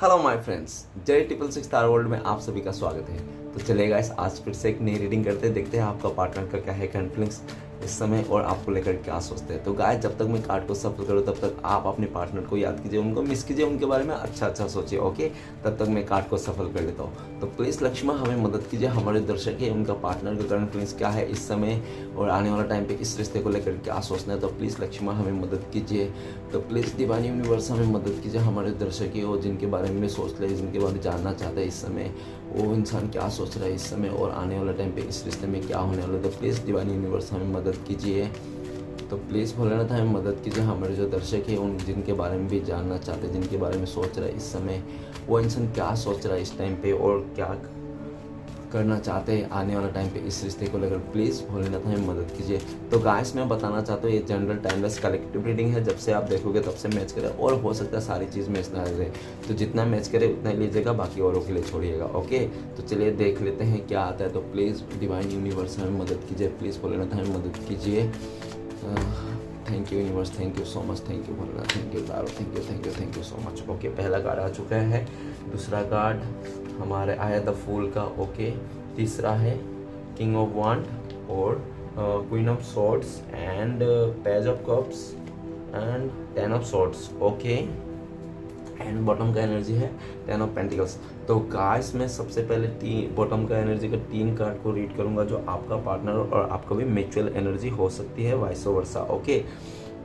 Hello my friends, जय 666 star world में आप सभी का स्वागत है। तो चलिए गाइस, आज फिर से एक नई रीडिंग करते हैं। देखते हैं आपका पार्टनर का क्या है कॉन्फ्लिक्ट्स इस समय और आपको लेकर क्या सोचते हैं। तो गाइस, जब तक मैं कार्ड को सफल करूँ तब तक आप अपने पार्टनर को याद कीजिए, उनको मिस कीजिए, उनके बारे में अच्छा सोचिए। ओके, तब तक मैं कार्ड को सफल कर लेता हूँ। तो प्लीज़ लक्ष्मण हमें मदद कीजिए, हमारे दर्शक है उनका पार्टनर का कॉन्फ्लिक्ट्स क्या है इस समय और आने वाला टाइम पे इस रिश्ते को लेकर क्या सोचना है। तो प्लीज़ लक्ष्मण हमें मदद कीजिए। तो प्लीज़ डिवाइन यूनिवर्स हमें मदद कीजिए, हमारे दर्शक है और जिनके बारे में सोच रहे, जिनके बारे में जानना चाहते हैं इस समय, वो इंसान क्या सोच रहा है इस समय और आने वाला टाइम पे इस रिश्ते में क्या होने वाला है। तो प्लीज़ डिवाइन यूनिवर्स हमें मदद कीजिए। तो प्लीज़ भोलेनाथ हमें मदद कीजिए, हमारे जो दर्शक है उन जिनके बारे में भी जानना चाहते हैं, जिनके बारे में सोच रहा है इस समय, वो इंसान क्या सोच रहा है इस टाइम पे और क्या करना चाहते हैं आने वाला टाइम पे इस रिश्ते को लेकर। प्लीज़ भोलेनाथ हमें मदद कीजिए। तो गाइस, मैं बताना चाहता हूँ ये जनरल टाइमलेस कलेक्टिव रीडिंग है। जब से आप देखोगे तब से मैच करे और हो सकता है सारी चीज़ मैच ना रहे, तो जितना मैच करे उतना ही लीजिएगा, बाकी औरों के लिए छोड़िएगा। ओके, तो चलिए देख लेते हैं क्या आता है। तो प्लीज़ डिवाइन यूनिवर्स हमें मदद कीजिए, प्लीज़ भोलेनाथ हमें मदद कीजिए। Thank you universe, thank you so much, thank you Bholenath, thank you taro, thank you so much. Okay, पहला कार्ड आ चुका है। दूसरा कार्ड हमारे आया द फूल का। ओके, तीसरा है किंग ऑफ वांड और queen of swords and page of cups and 10 of swords. Okay, and bottom का एनर्जी है 10 ऑफ पेंटिकल्स। तो गाइस, मैं सबसे पहले बॉटम का एनर्जी का 3 कार्ड को रीड करूंगा, जो आपका पार्टनर और आपका भी म्यूचुअल एनर्जी हो सकती है, वाइस वर्सा। ओके,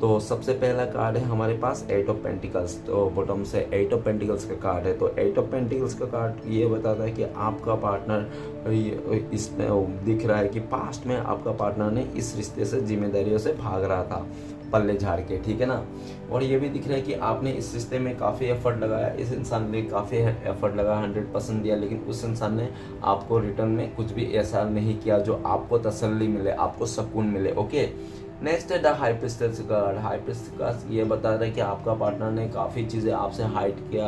तो सबसे पहला कार्ड है हमारे पास 8 ऑफ पेंटिकल्स। तो बॉटम से 8 ऑफ पेंटिकल्स का कार्ड है। तो 8 ऑफ पेंटिकल्स का कार्ड ये बताता है कि आपका पार्टनर इसमें दिख रहा है कि पास्ट में आपका पार्टनर ने इस रिश्ते से जिम्मेदारियों से भाग रहा था पल्ले झाड़ के, ठीक है ना। और ये भी दिख रहा है कि आपने इस रिश्ते में काफ़ी एफर्ट लगाया, इस इंसान ने काफ़ी एफर्ट लगाया, 100% दिया, लेकिन उस इंसान ने आपको रिटर्न में कुछ भी ऐसा नहीं किया जो आपको तसल्ली मिले, आपको सुकून मिले। ओके, नेक्स्ट है the high priestess card. High priestess card ये बता रहा है कि आपका पार्टनर ने काफ़ी चीज़ें आपसे हाइड किया,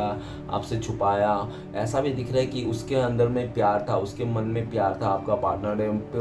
आपसे छुपाया। ऐसा भी दिख रहा है कि उसके अंदर में प्यार था, उसके मन में प्यार था, आपका पार्टनर पे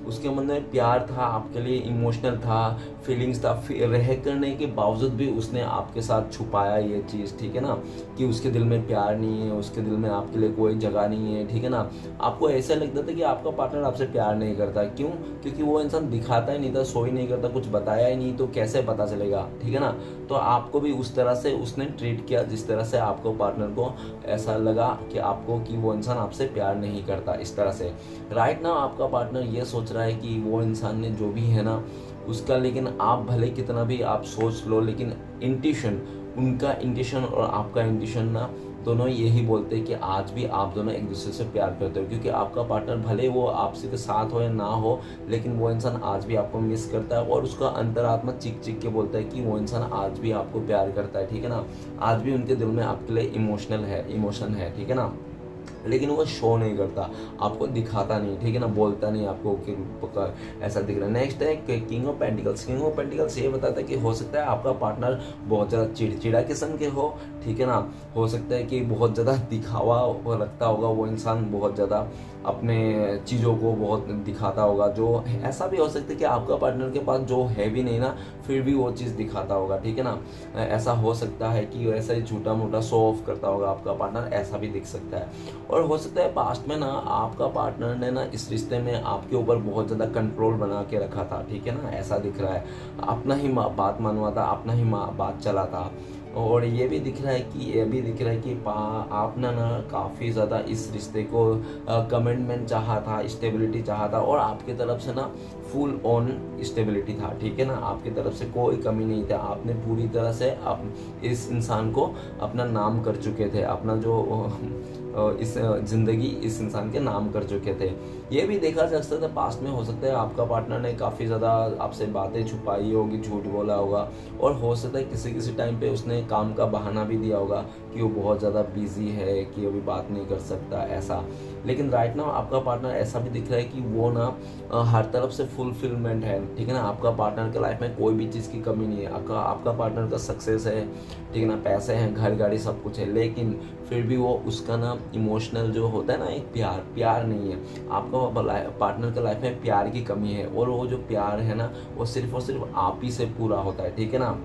उसके मन में प्यार था, आपके लिए इमोशनल था, फीलिंग्स था। रह करने के बावजूद भी उसने आपके साथ छुपाया ये चीज़, ठीक है ना, कि उसके दिल में प्यार नहीं है, उसके दिल में आपके लिए कोई जगह नहीं है, ठीक है ना। आपको ऐसा लगता था कि आपका पार्टनर आपसे प्यार नहीं करता। क्यों? क्योंकि वो इंसान दिखाता ही नहीं था, शो ही नहीं करता, कुछ बताया ही नहीं, तो कैसे पता चलेगा, ठीक है ना। तो आपको भी उस तरह से उसने ट्रीट किया जिस तरह से आपको पार्टनर को ऐसा लगा कि आपको कि वो इंसान आपसे प्यार नहीं करता, इस तरह से। राइट ना, आपका पार्टनर ये सोच रहा है कि वो इंसान ने जो भी है ना उसका, लेकिन आप भले कितना भी आप सोच लो, लेकिन इंट्यूशन, उनका इंट्यूशन और आपका इंट्यूशन ना दोनों यही बोलते हैं कि आज भी आप दोनों एक दूसरे से प्यार करते हो। क्योंकि आपका पार्टनर भले वो आपसे के साथ हो या ना हो, लेकिन वो इंसान आज भी आपको मिस करता है और उसका अंतरात्मा चिक चिक के बोलता है कि वो इंसान आज भी आपको प्यार करता है, ठीक है ना। आज भी उनके दिल में आपके लिए इमोशन है, ठीक है ना, लेकिन वो शो नहीं करता, आपको दिखाता नहीं, ठीक है ना, बोलता नहीं आपको कि ऐसा दिख रहा है। नेक्स्ट है king of pentacles. King of pentacles ये बताता है कि हो सकता है आपका पार्टनर बहुत ज़्यादा चिड़चिड़ा किस्म के हो, ठीक है ना। हो सकता है कि बहुत ज़्यादा दिखावा रखता होगा वो इंसान, बहुत ज़्यादा अपने चीज़ों को बहुत दिखाता होगा। जो ऐसा भी हो सकता है कि आपका पार्टनर के पास जो है भी नहीं ना, फिर भी वो चीज़ दिखाता होगा, ठीक है ना। ऐसा हो सकता है कि ऐसा ही छोटा मोटा शो ऑफ करता होगा आपका पार्टनर, ऐसा भी दिख सकता है। और हो सकता है पास्ट में ना आपका पार्टनर ने ना इस रिश्ते में आपके ऊपर बहुत ज़्यादा कंट्रोल बना के रखा था, ठीक है ना, ऐसा दिख रहा है। अपना ही बात मानवा था, अपना ही बात चला था। और ये भी दिख रहा है कि आपने ना काफ़ी ज़्यादा इस रिश्ते को कमिटमेंट चाहा था, स्टेबिलिटी चाहा था, और आपकी तरफ से ना फुल ऑन स्टेबिलिटी था, ठीक है ना। आपकी तरफ से कोई कमी नहीं था, आपने पूरी तरह से इस इंसान को अपना नाम कर चुके थे, अपना जो इस ज़िंदगी इस इंसान के नाम कर चुके थे। ये भी देखा जा सकता था पास्ट में, हो सकता है आपका पार्टनर ने काफ़ी ज़्यादा आपसे बातें छुपाई होगी, झूठ बोला होगा, और हो सकता है किसी टाइम पे उसने काम का बहाना भी दिया होगा कि वो बहुत ज़्यादा बिजी है, कि अभी बात नहीं कर सकता, ऐसा। लेकिन राइट नाउ आपका पार्टनर ऐसा भी दिख रहा है कि वो ना हर तरफ से फुलफिलमेंट है, ठीक है ना। आपका पार्टनर के लाइफ में कोई भी चीज़ की कमी नहीं है, आपका पार्टनर का सक्सेस है, ठीक है ना, पैसे हैं, घर गाड़ी सब कुछ है, लेकिन फिर भी वो उसका ना इमोशनल जो होता है ना, एक प्यार नहीं है। आपका पार्टनर के लाइफ में प्यार की कमी है, और वो जो प्यार है ना वो सिर्फ और सिर्फ आप ही से पूरा होता है, ठीक है ना।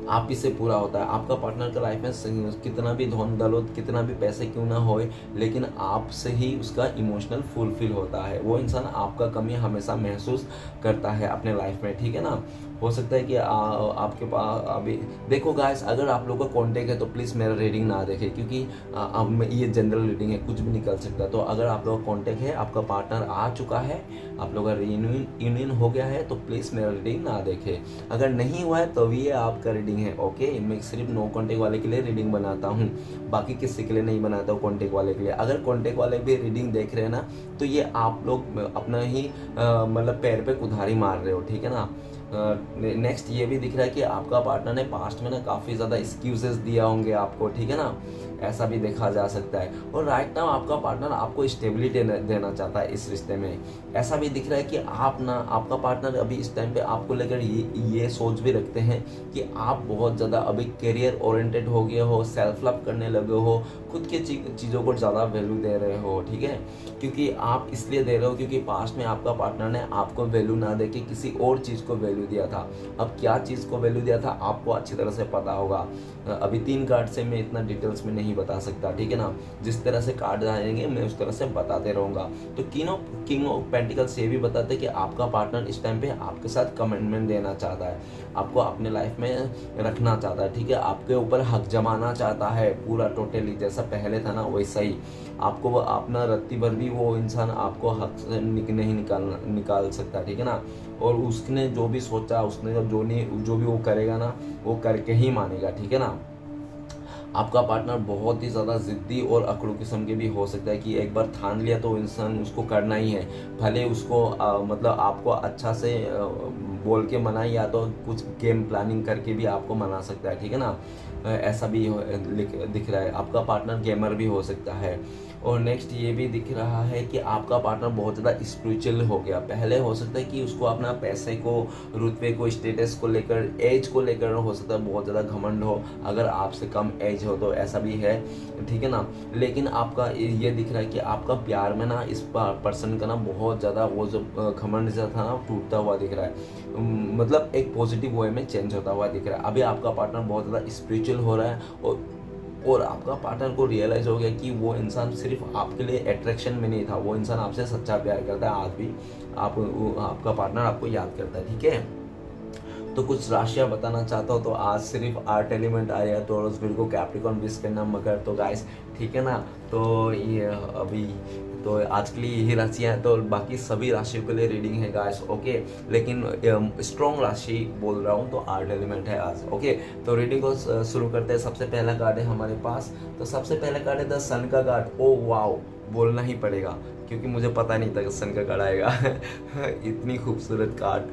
आप ही से पूरा होता है। आपका पार्टनर का लाइफ में कितना भी धन दौलत, कितना भी पैसे क्यों ना होए, लेकिन आपसे ही उसका इमोशनल फुलफिल होता है। वो इंसान आपका कमी हमेशा महसूस करता है अपने लाइफ में, ठीक है ना। हो सकता है कि आपके पास अभी देखो गाइस, अगर आप लोगों का कॉन्टेक्ट है तो प्लीज़ मेरा रीडिंग ना देखें, क्योंकि अब ये जनरल रीडिंग है, कुछ भी निकल सकता है। तो अगर आप लोगों का कॉन्टेक्ट है, आपका पार्टनर आ चुका है, आप लोगों का यूनियन हो गया है, तो प्लीज़ मेरा रीडिंग ना देखें। अगर नहीं हुआ है तो भी ये आपका रीडिंग है, ओके। मैं सिर्फ नो कॉन्टेक्ट वाले के लिए रीडिंग बनाता हूँ, बाकी किसी के लिए नहीं बनाता हूँ, कॉन्टेक्ट वाले के लिए। अगर कॉन्टेक्ट वाले भी रीडिंग देख रहे हैं ना, तो ये आप लोग अपना ही मतलब पैर पे कुल्हाड़ी मार रहे हो, ठीक है ना। नेक्स्ट ये भी दिख रहा है कि आपका पार्टनर ने पास्ट में ना काफ़ी ज़्यादा एक्सक्यूजेस दिया होंगे आपको, ठीक है ना, ऐसा भी देखा जा सकता है। और राइट नाउ आपका पार्टनर आपको स्टेबिलिटी देना चाहता है इस रिश्ते में। ऐसा भी दिख रहा है कि आपका पार्टनर अभी इस टाइम पे आपको लेकर ये सोच भी रखते हैं कि आप बहुत ज़्यादा अभी करियर ओरिएंटेड हो गए हो, सेल्फ लव करने लगे हो, खुद के चीज़ों को ज़्यादा वैल्यू दे रहे हो, ठीक है। क्योंकि आप इसलिए दे रहे हो क्योंकि पास्ट में आपका पार्टनर ने आपको वैल्यू ना दे के किसी और चीज़ को वैल्यू दिया था। अब क्या चीज़ को वैल्यू दिया था आपको अच्छी तरह से पता होगा। अभी 3 कार्ड से मैं इतना डिटेल्स में नहीं बता सकता, ठीक है ना। जिस तरह से कार्ड आएंगे मैं उस तरह से बताते रहूँगा। तो किंग ऑफ पेंटिकल्स ये भी बताते हैं कि आपका पार्टनर इस टाइम पे आपके साथ कमिटमेंट देना चाहता है, आपको अपने लाइफ में रखना चाहता है, ठीक है। आपके ऊपर हक जमाना चाहता है पूरा टोटली, जैसा पहले था ना वैसा ही। आपको वो अपना रत्ती भर भी वो इंसान आपको हक से नहीं निकाल सकता, ठीक है ना। और उसने जो भी सोचा, उसने जो भी वो करेगा ना, वो करके ही मानेगा, ठीक है ना। आपका पार्टनर बहुत ही ज़्यादा ज़िद्दी और अकड़ू किस्म के भी हो सकता है कि एक बार ठान लिया तो इंसान उसको करना ही है, भले उसको मतलब आपको अच्छा से बोल के मनाए या तो कुछ गेम प्लानिंग करके भी आपको मना सकता है, ठीक है ना। ऐसा भी दिख रहा है। आपका पार्टनर गेमर भी हो सकता है। और नेक्स्ट ये भी दिख रहा है कि आपका पार्टनर बहुत ज़्यादा स्पिरिचुअल हो गया। पहले हो सकता है कि उसको अपना पैसे को, रुतबे को, स्टेटस को लेकर, एज को लेकर हो सकता है बहुत ज़्यादा घमंड हो, अगर आपसे कम एज हो तो ऐसा भी है, ठीक है ना। लेकिन आपका ये दिख रहा है कि आपका प्यार में ना इस पर्सन का ना बहुत ज़्यादा वो जो घमंड जो था ना टूटता हुआ दिख रहा है, मतलब एक पॉजिटिव वे में चेंज होता हुआ दिख रहा है। अभी आपका पार्टनर बहुत ज़्यादा स्पिरिचुअल हो रहा है और आपका पार्टनर को रियलाइज़ हो गया कि वो इंसान सिर्फ आपके लिए अट्रैक्शन में नहीं था, वो इंसान आपसे सच्चा प्यार करता है। आज भी आपका पार्टनर आपको याद करता है, ठीक है। तो कुछ राशियाँ बताना चाहता हूँ, तो आज सिर्फ 8 एलिमेंट आया है, तो को कैप्रिकॉर्न, विश करना मकर, तो गाइस ठीक है ना। तो ये अभी तो आज के लिए यही राशियाँ हैं, तो बाकी सभी राशियों के लिए रीडिंग है गाइस, ओके। लेकिन स्ट्रॉन्ग राशि बोल रहा हूँ तो 8 एलिमेंट है आज, ओके। तो रीडिंग को शुरू करते हैं। सबसे पहला कार्ड है हमारे पास, तो सबसे पहला कार्ड है द सन का कार्ड। ओ वाओ, बोलना ही पड़ेगा क्योंकि मुझे पता नहीं था कि सन का कार्ड आएगा इतनी खूबसूरत कार्ड,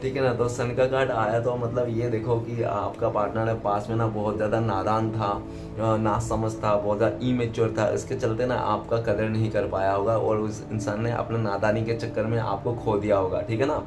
ठीक है ना। तो सन का कार्ड आया तो मतलब ये देखो कि आपका पार्टनर है पास में ना बहुत ज़्यादा नादान था, ना समझ था, बहुत ज़्यादा इमेच्योर था। इसके चलते ना आपका कदर नहीं कर पाया होगा और उस इंसान ने अपना नादानी के चक्कर में आपको खो दिया होगा, ठीक है ना।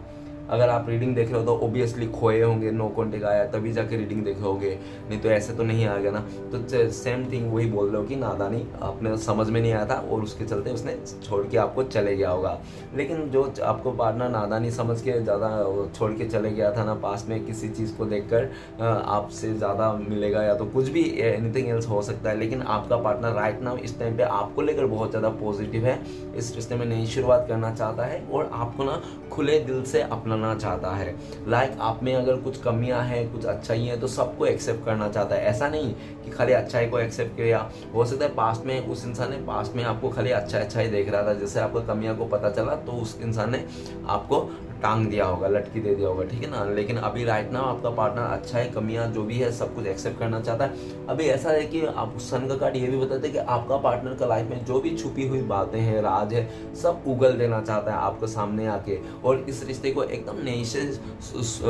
अगर आप रीडिंग देख रहे हो तो ओबियसली खोए होंगे, नो कॉन्टेक्ट आया तभी जाके रीडिंग देखे होगे, नहीं तो ऐसे तो नहीं आएगा ना। तो सेम थिंग वही बोल रहे हो कि नादानी आपने समझ में नहीं आया था और उसके चलते उसने छोड़ के आपको चले गया होगा। लेकिन जो आपको पार्टनर नादानी समझ के ज़्यादा छोड़ के चले गया था ना, पास में किसी चीज़ को देखकर आपसे ज़्यादा मिलेगा या तो कुछ भी एनीथिंग एल्स हो सकता है, लेकिन आपका पार्टनर राइट नाउ इस टाइम पे आपको लेकर बहुत ज़्यादा पॉजिटिव है, इस रिश्ते में नई शुरुआत करना चाहता है और आपको ना खुले दिल से अपनाना चाहता है। लाइक आप में अगर कुछ कमियां हैं, कुछ अच्छाई है, तो सबको एक्सेप्ट करना चाहता है। ऐसा नहीं कि खाली अच्छाई को एक्सेप्ट किया। हो सकता है पास्ट में उस इंसान ने पास्ट में आपको खाली अच्छा ही देख रहा था, जैसे आपको कमियां को पता चला तो उस इंसान ने आपको टांग दिया होगा, लटकी दे दिया होगा, ठीक है ना। लेकिन अभी राइट नाउ आपका पार्टनर अच्छा है, कमियां जो भी है सब कुछ एक्सेप्ट करना चाहता है। अभी ऐसा है कि आप सन का कार्ड ये भी बताते हैं कि आपका पार्टनर का लाइफ में जो भी छुपी हुई बातें हैं, राज है, सब उगल देना चाहता है आपके सामने आके और इस रिश्ते को एकदम नई से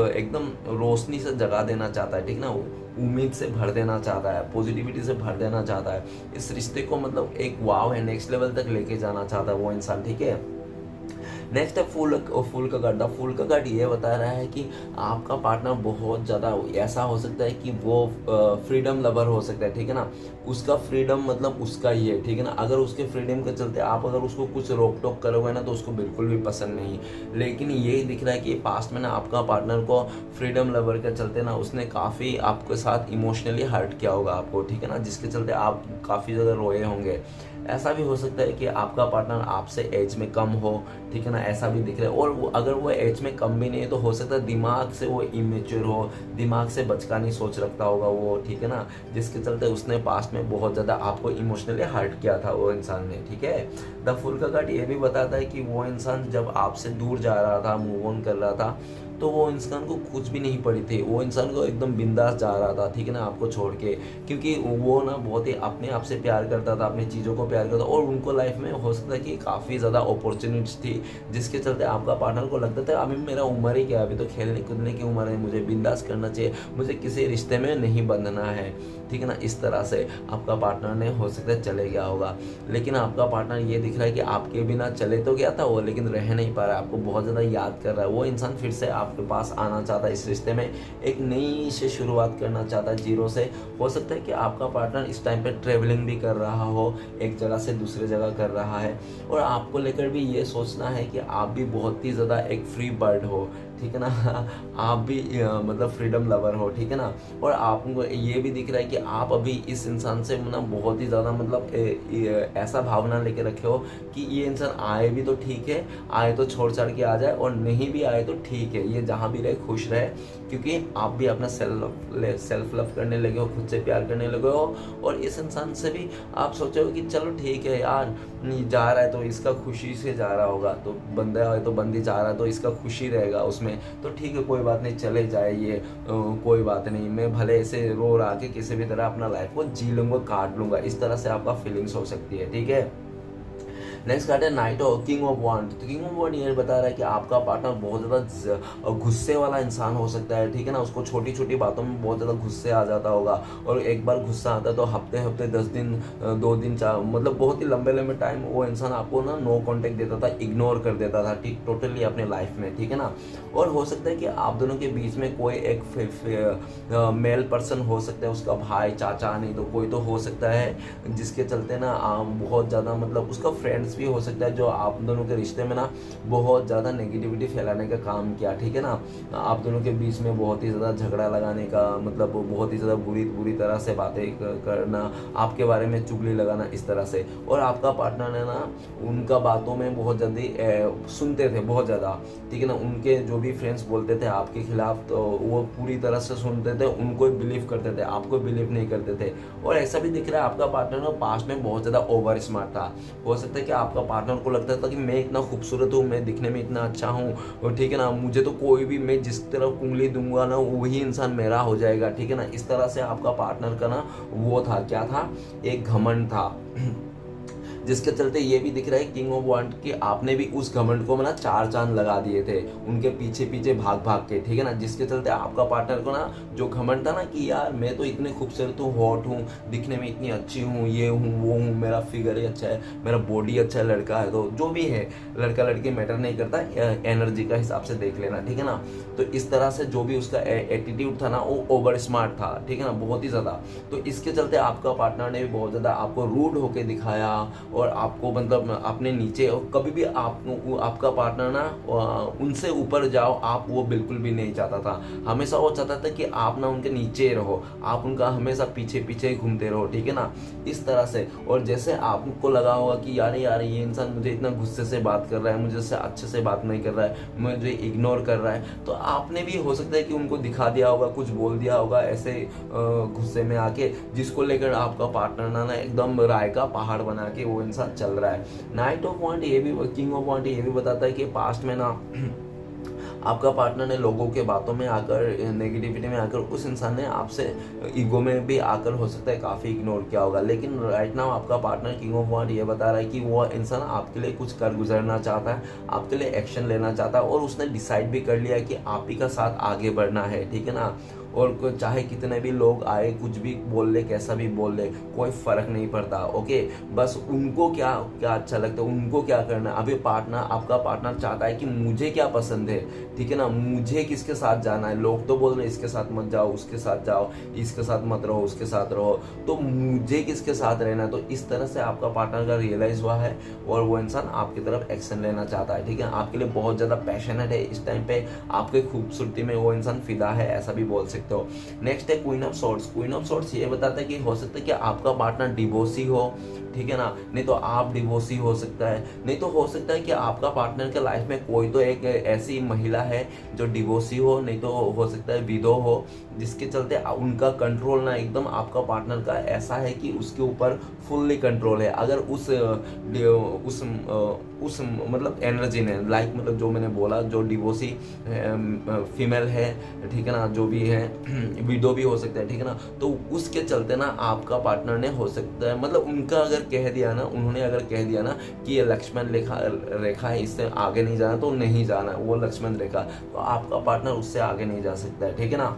एकदम रोशनी से जगा देना चाहता है, ठीक ना। उम्मीद से भर देना चाहता है, पॉजिटिविटी से भर देना चाहता है। इस रिश्ते को मतलब एक वाव है, नेक्स्ट लेवल तक लेके जाना चाहता है वो इंसान, ठीक है। नेक्स्ट है फूल का कार्ड। द फूल का कार्ड ये बता रहा है कि आपका पार्टनर बहुत ज़्यादा ऐसा हो सकता है कि वो फ्रीडम लवर हो सकता है, ठीक है ना। उसका फ्रीडम मतलब उसका ही है, ठीक है ना। अगर उसके फ्रीडम के चलते आप अगर उसको कुछ रोक टोक करोगे ना तो उसको बिल्कुल भी पसंद नहीं। लेकिन ये दिख रहा है कि पास्ट में ना आपका पार्टनर को फ्रीडम लवर के चलते ना उसने काफ़ी आपके साथ इमोशनली हर्ट किया होगा आपको, ठीक है ना, जिसके चलते आप काफ़ी ज़्यादा रोए होंगे। ऐसा भी हो सकता है कि आपका पार्टनर आपसे एज में कम हो, ठीक है ना, ऐसा भी दिख रहा है। और वो अगर वो एज में कम भी नहीं है तो हो सकता है दिमाग से वो इमेच्योर हो, दिमाग से बचकानी सोच रखता होगा वो, ठीक है ना, जिसके चलते उसने पास्ट में बहुत ज़्यादा आपको इमोशनली हर्ट किया था वो इंसान ने, ठीक है। द फूल का कार्ड ये भी बताता है कि वो इंसान जब आपसे दूर जा रहा था, मूव ऑन कर रहा था, तो वो इंसान को कुछ भी नहीं पड़ी थी, वो इंसान को एकदम बिंदास जा रहा था, ठीक है ना, आपको छोड़ के। क्योंकि वो ना बहुत ही अपने आप से प्यार करता था, अपनी चीज़ों को प्यार करता, और उनको लाइफ में हो सकता है कि काफ़ी ज़्यादा अपॉर्चुनिटीज थी, जिसके चलते आपका पार्टनर को लगता था अभी मेरा उम्र ही क्या है, अभी तो खेलने कूदने की उम्र है, मुझे बिंदास करना चाहिए, मुझे किसी रिश्ते में नहीं बंधना है, ठीक है ना। इस तरह से आपका पार्टनर ने हो सकता है चले गया होगा। लेकिन आपका पार्टनर ये दिख रहा है कि आपके बिना चले तो गया था वो, लेकिन रह नहीं पा रहा है, आपको बहुत ज़्यादा याद कर रहा है। वो इंसान फिर से आपके पास आना चाहता है, इस रिश्ते में एक नई से शुरुआत करना चाहता है, जीरो से। हो सकता है कि आपका पार्टनर इस टाइम पे ट्रेवलिंग भी कर रहा हो, एक जगह से दूसरे जगह कर रहा है, और आपको लेकर भी ये सोचना है कि आप भी बहुत ही ज़्यादा एक फ्री बर्ड हो, ठीक है ना, आप भी मतलब फ्रीडम लवर हो, ठीक है ना। और आपको ये भी दिख रहा है कि आप अभी इस इंसान से ना बहुत ही ज़्यादा मतलब ऐसा भावना लेके रखे हो कि ये इंसान आए भी तो ठीक है, आए तो छोड़ छाड़ के आ जाए, और नहीं भी आए तो ठीक है, ये जहाँ भी रहे खुश रहे, क्योंकि आप भी अपना सेल्फ लव करने लगे हो, खुद से प्यार करने लगे हो। और इस इंसान से भी आप सोचो कि चलो ठीक है यार, जा रहा है तो इसका खुशी से जा रहा होगा, तो बंदा है तो बंदी जा रहा है तो इसका खुशी रहेगा उसमें, तो ठीक है, कोई बात नहीं, चले जाए ये, कोई बात नहीं, मैं भले ऐसे रो रहा के किसी भी तरह अपना लाइफ को जी लूंगा, काट लूंगा, इस तरह से आपका फीलिंग्स हो सकती है, ठीक है। नेक्स्ट कार्ड है नाइट ऑफ किंग ऑफ वांड। तो किंग ऑफ वांड ये बता रहा है कि आपका पार्टनर बहुत ज़्यादा गुस्से वाला इंसान हो सकता है, ठीक है ना, उसको छोटी छोटी बातों में बहुत ज़्यादा गुस्से आ जाता होगा, और एक बार गुस्सा आता है तो हफ्ते 10 दिन 2 दिन 4 मतलब बहुत ही लंबे लंबे टाइम वो इंसान आपको ना नो कॉन्टेक्ट देता था, इग्नोर कर देता था, ठीक, टोटली अपने लाइफ में, ठीक है ना। और हो सकता है कि आप दोनों के बीच में कोई एक मेल पर्सन हो सकता है, उसका भाई, चाचा, नहीं तो कोई तो हो सकता है, जिसके चलते ना बहुत ज़्यादा मतलब उसका फ्रेंड्स भी हो सकता है, जो आप दोनों के रिश्ते में ना बहुत ज़्यादा नेगेटिविटी फैलाने का काम किया, ठीक है ना। आप दोनों के बीच में बहुत ही ज़्यादा झगड़ा लगाने का मतलब बहुत ही ज़्यादा बुरी तरह से बातें करना, आपके बारे में चुगली लगाना, इस तरह से। और आपका पार्टनर ने ना उनका बातों में बहुत जल्दी सुनते थे, बहुत ज़्यादा, ठीक है ना, उनके जो भी फ्रेंड्स बोलते थे आपके खिलाफ तो वो पूरी तरह से सुनते थे, उनको बिलीव करते थे, आपको बिलीव नहीं करते थे। और ऐसा भी दिख रहा है आपका पार्टनर ना पास्ट में बहुत ज़्यादा ओवर स्मार्ट था। हो सकता है कि आपका पार्टनर को लगता था कि मैं इतना खूबसूरत हूँ, मैं दिखने में इतना अच्छा हूँ, ठीक है ना, मुझे तो कोई भी, मैं जिस तरफ उंगली दूंगा ना वही इंसान मेरा हो जाएगा, ठीक है ना। इस तरह से आपका पार्टनर का ना वो था, क्या था, एक घमंड था, जिसके चलते ये भी दिख रहा है किंग ऑफ वांड कि आपने भी उस घमंड को ना 4 चांद लगा दिए थे, उनके पीछे पीछे भाग भाग के, ठीक है ना, जिसके चलते आपका पार्टनर को ना जो घमंड था ना कि यार मैं तो इतने खूबसूरत हूँ, हॉट हूँ, दिखने में इतनी अच्छी हूँ, ये हूँ वो हूँ, मेरा फिगर ही अच्छा है, मेरा बॉडी अच्छा है, लड़का है, तो जो भी है, लड़का लड़की मैटर नहीं करता, एनर्जी का हिसाब से देख लेना, ठीक है ना। तो इस तरह से जो भी उसका एटीट्यूड था ना वो ओवर स्मार्ट था, ठीक है ना, बहुत ही ज़्यादा। तो इसके चलते आपका पार्टनर ने भी बहुत ज़्यादा आपको रूड होके दिखाया, और आपको मतलब अपने नीचे, और कभी भी आपका पार्टनर ना उनसे ऊपर जाओ आप, वो बिल्कुल भी नहीं चाहता था, हमेशा वो चाहता था कि आप ना उनके नीचे रहो, आप उनका हमेशा पीछे पीछे घूमते रहो, ठीक है ना, इस तरह से। और जैसे आपको लगा होगा कि यार ये इंसान मुझे इतना गुस्से से बात कर रहा है, मुझे अच्छे से बात नहीं कर रहा है, मुझे इग्नोर कर रहा है, तो आपने भी हो सकता है कि उनको दिखा दिया होगा, कुछ बोल दिया होगा ऐसे गुस्से में आके, जिसको लेकर आपका पार्टनर ना एकदम राय का पहाड़ बना के वो इंसान चल रहा है। नाइट ऑफ वांड ये भी, किंग ऑफ वांड ये भी बताता है कि पास्ट में ना आपका पार्टनर ने लोगों के बातों में आकर, नेगेटिविटी में आकर, उस इंसान ने आपसे ईगो में भी आकर हो सकता है काफ़ी इग्नोर किया होगा। लेकिन राइट नाउ आपका पार्टनर किंग ऑफ वांड ये बता रहा है कि वो इंसान आपके लिए कुछ कर गुजरना चाहता है, आपके लिए एक्शन लेना चाहता है, और उसने डिसाइड भी कर लिया कि आप ही का साथ आगे बढ़ना है, ठीक है ना। चाहे कितने भी लोग आए, कुछ भी बोल ले, कैसा भी बोल ले, कोई फर्क नहीं पड़ता। ओके, बस उनको क्या क्या अच्छा लगता है, उनको क्या करना है। अभी पार्टनर, आपका पार्टनर चाहता है कि मुझे क्या पसंद है, ठीक है ना, मुझे किसके साथ जाना है। लोग तो बोल रहे हैं इसके साथ मत जाओ, उसके साथ जाओ, इसके साथ मत रहो, उसके साथ रहो, तो मुझे किसके साथ रहना है। तो इस तरह से आपका पार्टनर का रियलाइज हुआ है और वो इंसान आपकी तरफ एक्शन लेना चाहता है, ठीक है। आपके लिए बहुत ज़्यादा पैशनेट है, इस टाइम पे आपकी खूबसूरती में वो इंसान फिदा है, ऐसा भी बोल सकते हो। नेक्स्ट है queen of swords. Queen of swords ये बताता है कि हो सकता है कि आपका पार्टनर डिवोर्सी हो, ठीक है ना, नहीं तो आप डिवोर्सी हो सकता है, नहीं तो हो सकता है कि आपका पार्टनर के लाइफ में कोई तो एक ऐसी महिला है जो डिवोर्सी हो, नहीं तो हो सकता है विधो हो, जिसके चलते उनका कंट्रोल ना एकदम आपका पार्टनर का ऐसा है कि उसके ऊपर फुल्ली कंट्रोल है। अगर उस मतलब एनर्जी ने, लाइक मतलब जो मैंने बोला, जो डिवोर्सी फीमेल है, ठीक है ना, जो भी है विडो भी हो सकता है, ठीक है ना, तो उसके चलते ना आपका पार्टनर ने हो सकता है, मतलब उनका अगर कह दिया ना, उन्होंने अगर कह दिया ना कि ये लक्ष्मण रेखा है, इससे आगे नहीं जाना, तो नहीं जाना, वो लक्ष्मण रेखा, तो आपका पार्टनर उससे आगे नहीं जा सकता है, ठीक है ना।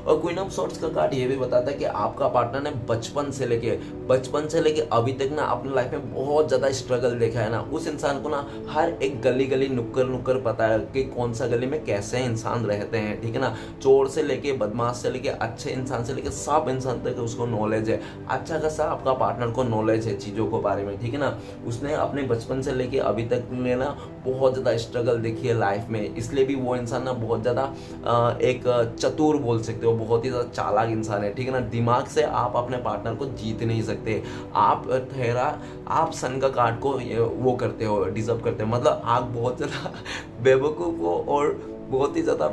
और क्वीन ऑफ सॉर्ड्स का कार्ड ये भी बताता है कि आपका पार्टनर ने बचपन से लेके अभी तक ना अपने लाइफ में बहुत ज़्यादा स्ट्रगल देखा है ना। उस इंसान को ना हर एक गली नुक्कड़ पता है कि कौन सा गली में कैसे इंसान रहते हैं, ठीक है ना। चोर से लेके बदमाश से लेके अच्छे इंसान से लेके सब इंसान तक उसको नॉलेज है, अच्छा खासा आपका पार्टनर को नॉलेज है चीज़ों के बारे में, ठीक है ना। उसने अपने बचपन से लेके अभी तक में ना बहुत ज़्यादा स्ट्रगल देखी है लाइफ में, इसलिए भी वो इंसान ना बहुत ज़्यादा एक चतुर बोल सकते हो, बहुत ही ज़्यादा चालाक इंसान है, ठीक है ना। दिमाग से आप अपने पार्टनर को जीत नहीं सकते। आप सन का कार्ड को वो करते हो, डिजर्व करते हो, मतलब आप बहुत ज़्यादा बेवकूफ़ हो और बहुत ही ज़्यादा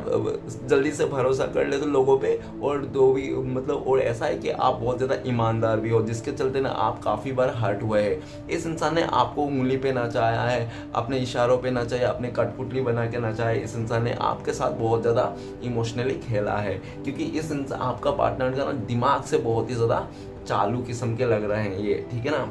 जल्दी से भरोसा कर लेते हो लोगों पे, और दो भी मतलब, और ऐसा है कि आप बहुत ज़्यादा ईमानदार भी हो, जिसके चलते ना आप काफ़ी बार हर्ट हुए हैं। इस इंसान ने आपको उंगली पे नचाया है, अपने इशारों पे नचाया, अपने कठपुतली बना के नचाया है। इस इंसान ने आपके साथ बहुत ज़्यादा इमोशनली खेला है, क्योंकि इस इंसान, आपका पार्टनर का ना दिमाग से बहुत ही ज़्यादा चालू किस्म के लग रहे हैं ये, ठीक है ना।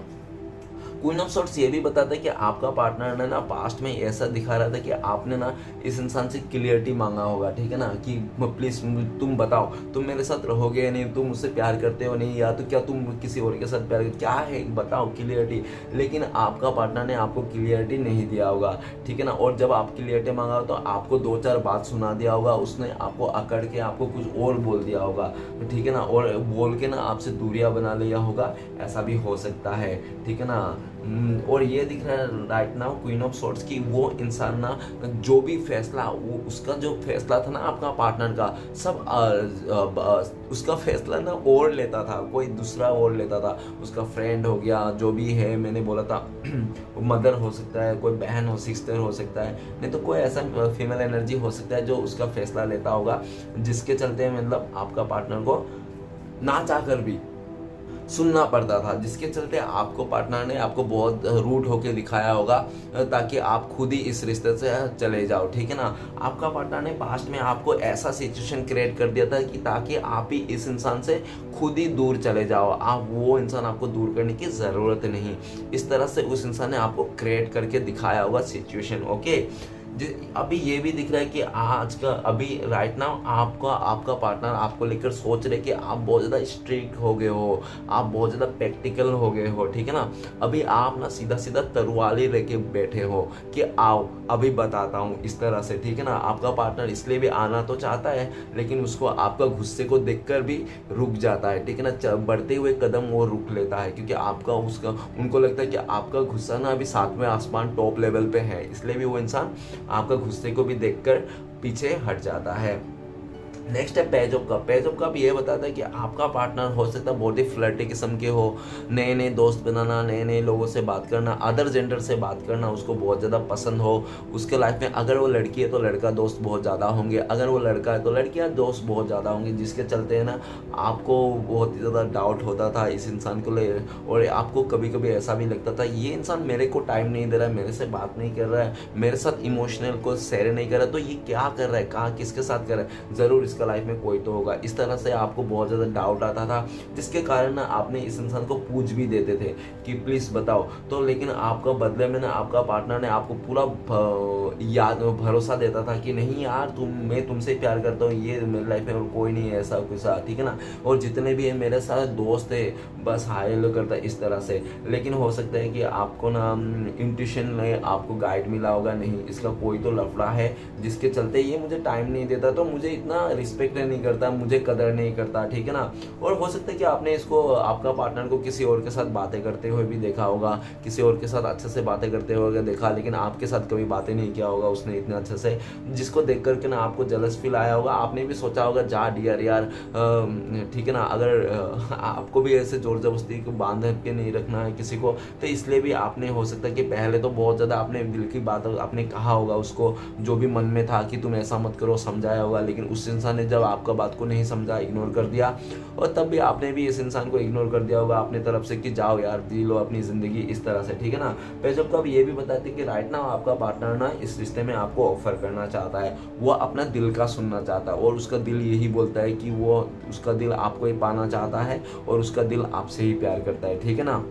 क्वीन ऑफ सॉर्ड्स ये भी बताता है कि आपका पार्टनर ने ना पास्ट में ऐसा दिखा रहा था कि आपने ना इस इंसान से क्लियरिटी मांगा होगा, ठीक है ना, कि प्लीज़ तुम बताओ तुम मेरे साथ रहोगे या नहीं, तुम मुझसे प्यार करते हो नहीं, या तो क्या तुम किसी और के साथ प्यार करते, क्या है बताओ क्लियरिटी। लेकिन आपका पार्टनर ने आपको क्लियरिटी नहीं दिया होगा, ठीक है ना। और जब आप क्लियरिटी मांगा तो आपको 2-4 बात सुना दिया होगा, उसने आपको अकड़ के आपको कुछ और बोल दिया होगा, ठीक है ना, और बोल के ना आपसे दूरियां बना लिया होगा, ऐसा भी हो सकता है, ठीक है ना। और ये दिख रहा है right now queen of swords की, वो इंसान ना जो भी फैसला, वो उसका जो फैसला था ना आपका पार्टनर का, सब उसका फैसला ना और लेता था, कोई दूसरा और लेता था, उसका फ्रेंड हो गया, जो भी है मैंने बोला था मदर हो सकता है, कोई बहन हो, सिस्टर हो सकता है, नहीं तो कोई ऐसा फीमेल एनर्जी हो सकता है जो उसका फैसला लेता होगा, जिसके चलते मतलब आपका पार्टनर को ना चाहकर भी सुनना पड़ता था, जिसके चलते आपको पार्टनर ने आपको बहुत रूड होके दिखाया होगा, ताकि आप खुद ही इस रिश्ते से चले जाओ, ठीक है ना। आपका पार्टनर ने पास्ट में आपको ऐसा सिचुएशन क्रिएट कर दिया था कि ताकि आप ही इस इंसान से खुद ही दूर चले जाओ, आप वो इंसान आपको दूर करने की ज़रूरत नहीं। इस तरह से उस इंसान ने आपको क्रिएट करके दिखाया होगा सिचुएशन, ओके। अभी ये भी दिख रहा है कि आज का अभी राइट नाउ आपका पार्टनर आपको लेकर सोच रहे कि आप बहुत ज़्यादा स्ट्रिक्ट हो गए हो, आप बहुत ज़्यादा प्रैक्टिकल हो गए हो, ठीक है ना। अभी आप ना सीधा तलवार लेके बैठे हो कि आओ अभी बताता हूँ, इस तरह से, ठीक है ना। आपका पार्टनर इसलिए भी आना तो चाहता है, लेकिन उसको आपका गुस्से को देखकर भी रुक जाता है, ठीक है ना। बढ़ते हुए कदम वो रुक लेता है, क्योंकि आपका उसका उनको लगता है कि आपका गुस्सा ना अभी 7वें आसमान टॉप लेवल पे है, इसलिए भी वो इंसान आपका गुस्से को भी देखकर पीछे हट जाता है। नेक्स्ट है पेज ऑफ कप ये बताता है कि आपका पार्टनर हो सकता है बहुत ही फ्लर्टी किस्म के हो, नए दोस्त बनाना, नए लोगों से बात करना, अदर जेंडर से बात करना उसको बहुत ज़्यादा पसंद हो। उसके लाइफ में अगर वो लड़की है तो लड़का दोस्त बहुत ज़्यादा होंगे, अगर वो लड़का है तो लड़कियाँ दोस्त बहुत ज़्यादा होंगी, जिसके चलते है ना आपको बहुत ही ज़्यादा डाउट होता था इस इंसान को ले, और आपको कभी कभी ऐसा भी लगता था ये इंसान मेरे को टाइम नहीं दे रहा है, मेरे से बात नहीं कर रहा है, मेरे साथ इमोशनल को शेयर नहीं कर रहा है, तो ये क्या कर रहा है, कहाँ किसके साथ कर रहा है, ज़रूर इसके इसका लाइफ में कोई तो होगा। इस तरह से आपको बहुत ज़्यादा डाउट आता था, जिसके कारण ना आपने इस इंसान को पूछ भी देते थे कि प्लीज़ बताओ। तो लेकिन आपका बदले में ना आपका पार्टनर ने आपको पूरा याद भरोसा देता था कि नहीं यार मैं तुमसे प्यार करता हूँ, ये मेरी लाइफ में और कोई नहीं है ऐसा कुछ, ठीक है ना। और जितने भी है मेरे साथ दोस्त है बस हाय हेलो करता है इस तरह से। लेकिन हो सकता है कि आपको ना इंट्यूशन में आपको गाइड मिला होगा, नहीं इसका कोई तो लफड़ा है जिसके चलते ये मुझे टाइम नहीं देता, तो मुझे इतना रिस्पेक्ट नहीं करता, मुझे कदर नहीं करता, ठीक है ना। और हो सकता है कि आपने इसको आपका पार्टनर को किसी और के साथ बातें करते हुए भी देखा होगा, किसी और के साथ अच्छे से बातें करते हुए देखा, लेकिन आपके साथ कभी बातें नहीं किया होगा उसने इतने अच्छे से, जिसको देख करके ना आपको जलस फील आया होगा। आपने भी सोचा होगा जा डियर यार, ठीक है ना, अगर आपको भी ऐसे जोर जबरदस्ती को बांध के नहीं रखना है किसी को, तो इसलिए भी आपने हो सकता है कि पहले तो बहुत ज़्यादा आपने दिल की बात आपने कहा होगा उसको, जो भी मन में था कि तुम ऐसा मत करो, समझाया होगा, लेकिन उस इंसान ने जब आपका बात को नहीं समझा, इग्नोर कर दिया, और तब भी आपने भी इस इंसान को इग्नोर कर दिया होगा अपनी तरफ से कि जाओ यार जी लो अपनी ज़िंदगी, इस तरह से, ठीक है ना। पे जब कब ये भी बताते कि राइट ना आपका पार्टनर ना इस रिश्ते में आपको ऑफर करना चाहता है, वो अपना दिल का सुनना चाहता है, और उसका दिल यही बोलता है कि वो उसका दिल आपको ही पाना चाहता है और उसका दिल आपसे ही प्यार करता है, ठीक है ना।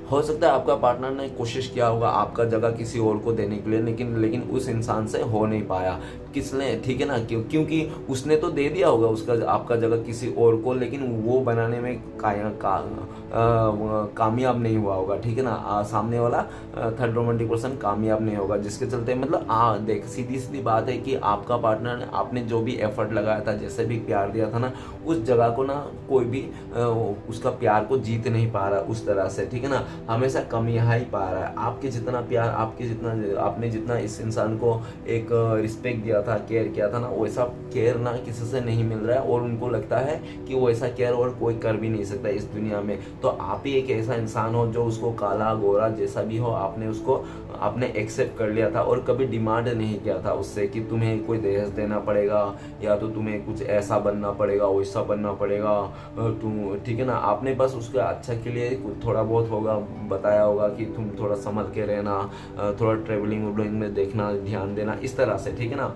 हो सकता है आपका पार्टनर ने कोशिश किया होगा आपका जगह किसी और को देने के लिए, लेकिन उस इंसान से हो नहीं पाया। किसने, ठीक है ना, क्योंकि उसने तो दे दिया होगा उसका आपका जगह किसी और को, लेकिन वो बनाने में कामयाब नहीं हुआ होगा, ठीक है ना। सामने वाला थर्ड रोमांटिक पर्सन कामयाब नहीं होगा, जिसके चलते मतलब देख सीधी सीधी बात है कि आपका पार्टनर ने आपने जो भी एफर्ट लगाया था, जैसे भी प्यार दिया था ना, उस जगह को ना कोई भी उसका प्यार को जीत नहीं पा रहा उस तरह से, ठीक है ना। हमेशा कमी ही पा रहा है। आपके जितना प्यार, आपने जितना इस इंसान को एक रिस्पेक्ट दिया था, केयर किया था ना, वैसा केयर ना किसी से नहीं मिल रहा है, और उनको लगता है कि वैसा केयर और कोई कर भी नहीं सकता इस दुनिया में। तो आप ही एक ऐसा इंसान हो जो उसको काला गोरा जैसा भी हो, आपने एक्सेप्ट कर लिया था, और कभी डिमांड नहीं किया था उससे कि तुम्हें कोई दहेज देना पड़ेगा या तो तुम्हें कुछ ऐसा बनना पड़ेगा वैसा बनना पड़ेगा, तुम, ठीक है ना। आपने बस उसके अच्छा के लिए थोड़ा बहुत होगा बताया होगा कि तुम थोड़ा संभल के रहना, थोड़ा ट्रेवलिंग में देखना, ध्यान देना, इस तरह से, ठीक है ना।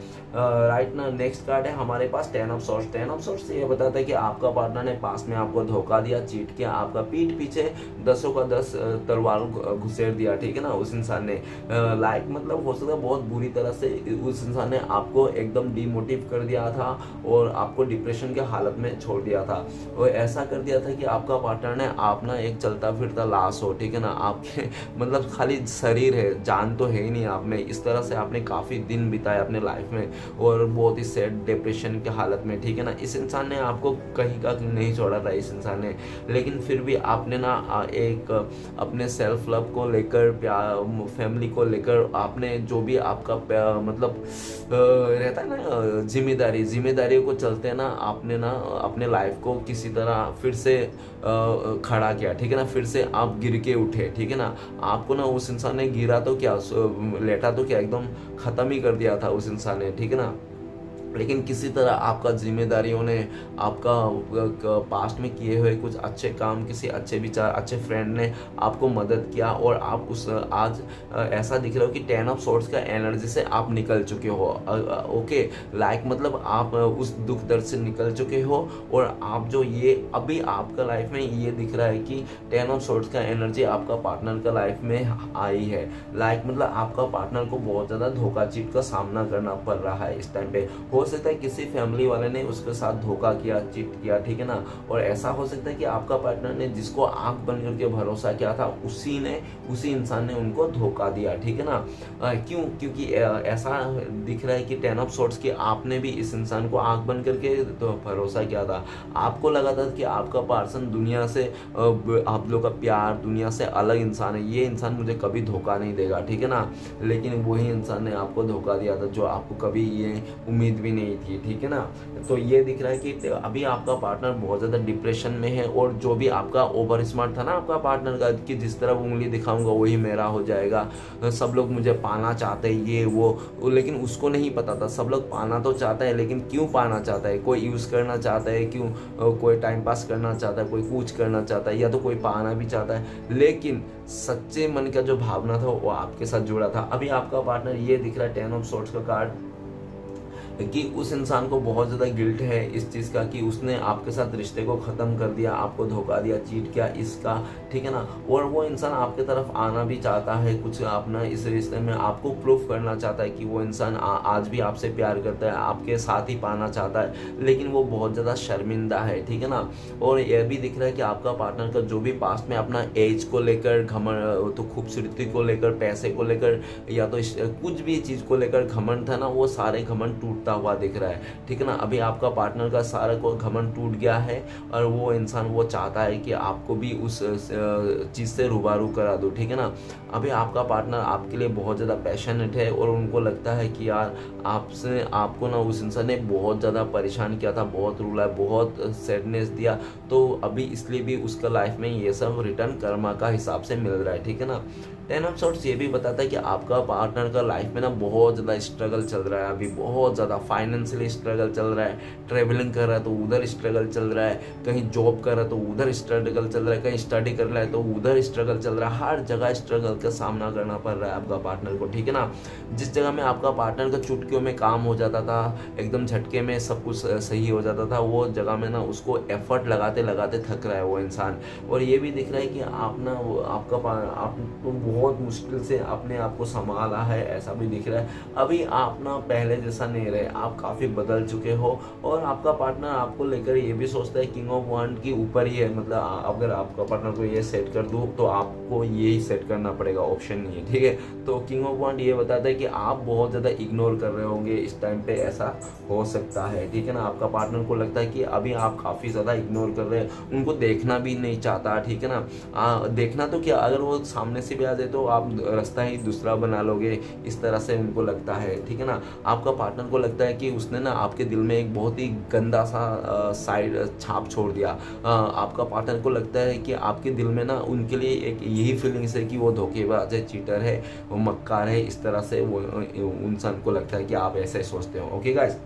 राइट ना, नेक्स्ट कार्ड है हमारे पास 10 ऑफ सॉर्ड्स। 10 ऑफ सॉर्ड्स ये बताता है कि आपका पार्टनर ने पास में आपको धोखा दिया, चीट किया, आपका पीठ पीछे 10 का 10 तलवार घुसेड़ दिया, ठीक है ना, उस इंसान ने। लाइक मतलब हो सकता है बहुत बुरी तरह से उस इंसान ने आपको एकदम डिमोटिव कर दिया था और आपको डिप्रेशन के हालत में छोड़ दिया था। और ऐसा कर दिया था कि आपका पार्टनर ने आप ना एक चलता फिरता लाश हो, ठीक है ना, आपके मतलब खाली शरीर है, जान तो है ही नहीं आप में। इस तरह से आपने काफ़ी दिन बिताए अपने लाइफ में और बहुत ही सैड डिप्रेशन के हालत में, ठीक है ना। इस इंसान ने आपको कहीं का नहीं छोड़ा था इस इंसान ने, लेकिन फिर भी आपने ना एक अपने सेल्फ लव को लेकर, प्यार, फैमिली को लेकर, आपने जो भी आपका मतलब रहता है ना जिम्मेदारियों को चलते ना, आपने ना अपने लाइफ को किसी तरह फिर से खड़ा किया, ठीक है ना। फिर से आप गिर के उठे, ठीक है ना। आपको ना उस इंसान ने गिरा तो क्या, लेटा तो क्या, एकदम ख़त्म ही कर दिया था उस इंसान ने, ठीक है ना। लेकिन किसी तरह आपका जिम्मेदारियों ने, आपका पास्ट में किए हुए कुछ अच्छे काम, किसी अच्छे विचार, अच्छे फ्रेंड ने आपको मदद किया, और आप उस आज ऐसा दिख रहा हो कि 10 ऑफ सॉर्ड्स का एनर्जी से आप निकल चुके हो। ओके, लाइक मतलब आप उस दुख दर्द से निकल चुके हो, और आप जो ये अभी आपका लाइफ में ये दिख रहा है कि 10 ऑफ सॉर्ड्स का एनर्जी आपका पार्टनर का लाइफ में आई है। लाइक मतलब आपका पार्टनर को बहुत ज़्यादा धोखा चीट का सामना करना पड़ रहा है इस टाइम पे। हो सकता है किसी फैमिली वाले ने उसके साथ धोखा किया, चीट किया, ठीक है ना। और ऐसा हो सकता है कि आपका पार्टनर ने जिसको आंख बंद करके भरोसा किया था, उसी इंसान ने उनको धोखा दिया, ठीक है ना। क्यों? क्योंकि ऐसा दिख रहा है कि 10 ऑफ सॉर्ड्स की आपने भी इस इंसान को आंख बंद करके तो भरोसा किया था। आपको लगा था कि आपका पर्सन दुनिया से, आप लोग का प्यार दुनिया से अलग इंसान है, ये इंसान मुझे कभी धोखा नहीं देगा, ठीक है ना। लेकिन वही इंसान ने आपको धोखा दिया था जो आपको कभी ये उम्मीद भी नहीं थी, ठीक है ना। तो ये दिख रहा है कि अभी आपका पार्टनर बहुत ज़्यादा डिप्रेशन में है, और जो भी आपका ओवर स्मार्ट था ना आपका पार्टनर का, कि जिस तरफ उंगली दिखाऊंगा वही मेरा हो जाएगा, सब लोग मुझे पाना चाहते हैं ये वो, लेकिन उसको नहीं पता था सब लोग पाना तो चाहता है, लेकिन क्यों पाना चाहता है। कोई यूज़ करना चाहता है, क्यों, कोई टाइम पास करना चाहता है, कोई कुछ करना चाहता है, या तो कोई पाना भी चाहता है, लेकिन सच्चे मन का जो भावना था वो आपके साथ जुड़ा था। अभी आपका पार्टनर ये दिख रहा है 10 ऑफ सॉर्ड्स का कार्ड, कि उस इंसान को बहुत ज़्यादा गिल्ट है इस चीज़ का कि उसने आपके साथ रिश्ते को ख़त्म कर दिया, आपको धोखा दिया, चीट किया इसका, ठीक है ना। और वो इंसान आपके तरफ आना भी चाहता है, कुछ अपना इस रिश्ते में आपको प्रूफ करना चाहता है कि वो इंसान आज भी आपसे प्यार करता है, आपके साथ ही पाना चाहता है, लेकिन वो बहुत ज़्यादा शर्मिंदा है, ठीक है ना। और यह भी दिख रहा है कि आपका पार्टनर का जो भी पास्ट में अपना एज को लेकर घमंड, तो खूबसूरती को लेकर, पैसे को लेकर, या तो कुछ भी चीज़ को लेकर घमंड था ना, वो सारे घमंड टूटता हुआ दिख रहा है, ठीक है ना। अभी आपका पार्टनर का सारा को घमंड टूट गया है और वो इंसान वो चाहता है कि आपको भी उस चीज़ से रूबरू करा दो, ठीक है ना। अभी आपका पार्टनर आपके लिए बहुत ज़्यादा पैशनेट है और उनको लगता है कि यार आपको ना उस इंसान ने बहुत ज़्यादा परेशान किया था, बहुत रुला, बहुत सैडनेस दिया, तो अभी इसलिए भी उसका लाइफ में ये सब रिटर्न कर्मा का हिसाब से मिल रहा है, ठीक है ना। 10 ऑफ सॉर्ट्स ये भी बताता है कि आपका पार्टनर का लाइफ में ना बहुत ज़्यादा स्ट्रगल चल रहा है, अभी बहुत ज़्यादा फाइनेंशियली स्ट्रगल चल रहा है, ट्रेवलिंग कर रहा है तो उधर स्ट्रगल चल रहा है, कहीं जॉब कर रहा है तो उधर स्ट्रगल चल रहा है, कहीं स्टडी कर रहा है तो उधर स्ट्रगल चल रहा है, हर जगह स्ट्रगल का सामना करना पड़ रहा है आपका पार्टनर को, ठीक है ना। जिस जगह में आपका पार्टनर का चुटकियों में काम हो जाता था, एकदम झटके में सब कुछ सही हो जाता था, वो जगह में ना उसको एफर्ट लगाते लगाते थक रहा है वो इंसान। और ये भी दिख रहा है कि आप ना आपको बहुत मुश्किल से अपने आप को संभाला है, ऐसा भी दिख रहा है। अभी आप ना पहले जैसा नहीं रहे, आप काफ़ी बदल चुके हो और आपका पार्टनर आपको लेकर ये भी सोचता है किंग ऑफ वांड की ऊपर ही है, मतलब अगर आपका पार्टनर को ये सेट कर दूँ तो आपको ये ही सेट करना पड़ेगा, ऑप्शन नहीं है, ठीक है। तो किंग ऑफ वांड ये बताता है कि आप बहुत ज़्यादा इग्नोर कर रहे होंगे इस टाइम पे, ऐसा हो सकता है, ठीक है ना। आपका पार्टनर को लगता है कि अभी आप काफ़ी ज़्यादा इग्नोर कर रहे हैं, उनको देखना भी नहीं चाहता, ठीक है ना। देखना तो क्या, अगर वो सामने से भी आ जाए तो आप रास्ता ही दूसरा बना लोगे, इस तरह से उनको लगता है, ठीक है ना। आपका पार्टनर को लगता है कि उसने ना आपके दिल में एक बहुत ही गंदा सा साइड छाप छोड़ दिया। आपका पार्टनर को लगता है कि आपके दिल में ना उनके लिए एक यही फीलिंग्स है कि वो धोखेबाज है, चीटर है, वो मक्कार है, इस तरह से वो इंसान को लगता है कि आप ऐसे सोचते हो। ओके गाइस,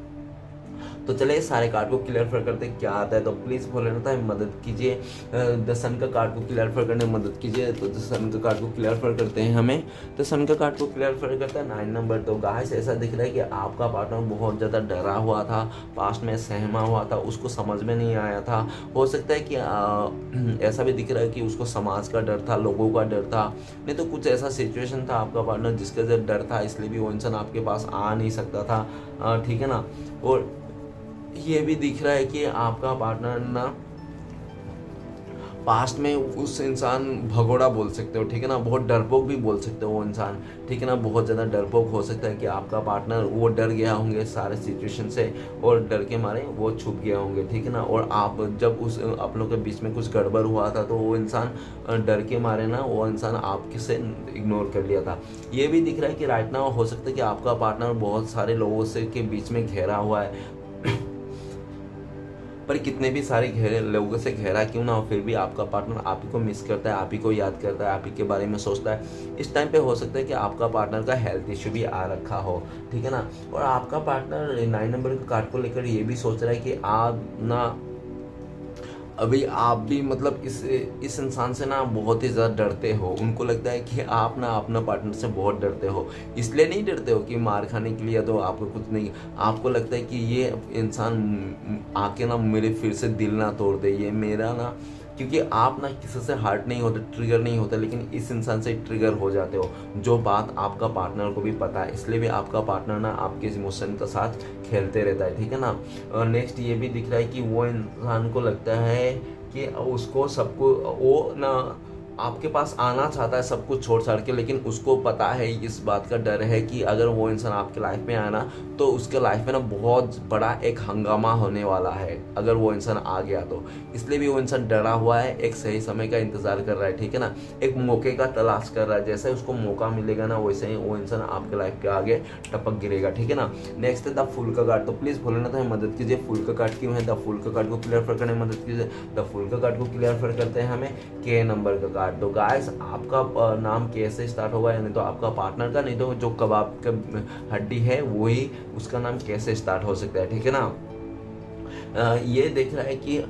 तो चलिए सारे कार्ड को क्लियर करते क्या आता है, तो प्लीज़ भोलेनाथ मदद कीजिए, द सन का कार्ड को क्लियर करने में मदद कीजिए। तो द सन का कार्ड को क्लियर करते हैं हमें, तो सन का कार्ड को क्लियर करता है 9 नंबर। तो गाइस ऐसा दिख रहा है कि आपका पार्टनर बहुत ज़्यादा डरा हुआ था, पास्ट में सहमा हुआ था, उसको समझ में नहीं आया था। हो सकता है कि ऐसा भी दिख रहा है कि उसको समाज का डर था, लोगों का डर था, नहीं तो कुछ ऐसा सिचुएशन था आपका पार्टनर जिसका जब डर था, इसलिए भी वो इंसान आपके पास आ नहीं सकता था, ठीक है ना। और ये भी दिख रहा है कि आपका पार्टनर ना पास्ट में उस इंसान भगोड़ा बोल सकते हो, ठीक है ना, बहुत डरपोक भी बोल सकते हो वो इंसान, ठीक है ना, बहुत ज़्यादा डरपोक हो सकता है कि आपका पार्टनर वो डर गया होंगे सारे सिचुएशन से और डर के मारे वो छुप गया होंगे, ठीक है ना। और आप जब उस आप लोग के बीच में कुछ गड़बड़ हुआ था तो वो इंसान डर के मारे ना वो इंसान आपके से इग्नोर कर लिया था। ये भी दिख रहा है कि राइट नाउ हो सकता है कि आपका पार्टनर बहुत सारे लोगों से के बीच में घेरा हुआ है, पर कितने भी सारे घेरे लोगों से घेरा क्यों ना हो, फिर भी आपका पार्टनर आप ही को मिस करता है, आप ही को याद करता है, आप ही के बारे में सोचता है। इस टाइम पे हो सकता है कि आपका पार्टनर का हेल्थ इश्यू भी आ रखा हो, ठीक है ना। और आपका पार्टनर 9 नंबर के कार्ड को लेकर ये भी सोच रहा है कि आप ना अभी आप भी मतलब इस इंसान से ना बहुत ही ज़्यादा डरते हो। उनको लगता है कि आप ना अपना पार्टनर से बहुत डरते हो, इसलिए नहीं डरते हो कि मार खाने के लिए, तो आपको कुछ नहीं, आपको लगता है कि ये इंसान आके ना मेरे फिर से दिल ना तोड़ दे, ये मेरा ना, क्योंकि आप ना किसी से हर्ट नहीं होते, ट्रिगर नहीं होते, लेकिन इस इंसान से ट्रिगर हो जाते हो, जो बात आपका पार्टनर को भी पता है, इसलिए भी आपका पार्टनर ना आपके इमोशन के साथ खेलते रहता है, ठीक है ना। और नेक्स्ट ये भी दिख रहा है कि वो इंसान को लगता है कि उसको सबको वो ना आपके पास आना चाहता है सब कुछ छोड़ छाड़ के, लेकिन उसको पता है, इस बात का डर है कि अगर वो इंसान आपके लाइफ में आया ना तो उसके लाइफ में ना बहुत बड़ा एक हंगामा होने वाला है अगर वो इंसान आ गया तो, इसलिए भी वो इंसान डरा हुआ है, एक सही समय का इंतजार कर रहा है, ठीक है ना, एक मौके का तलाश कर रहा है, जैसे उसको मौका मिलेगा ना वैसे ही वो इंसान आपके लाइफ के आगे टपक गिरेगा, ठीक है ना। नेक्स्ट है द फूल का कार्ड, तो प्लीज़ भोलेनाथ हमें मदद कीजिए, फूल का कार्ड क्यों है, द फूल का कार्ड को क्लियर करने में मदद कीजिए। द फूल का कार्ड को क्लियर करते हैं हमें के नंबर का कार्ड। तो गाइस आपका नाम कैसे स्टार्ट होगा, यानी तो आपका पार्टनर का, नहीं तो जो कबाब का हड्डी है वही उसका नाम कैसे स्टार्ट हो सकता है, ठीक है ना। ये देख रहा है कि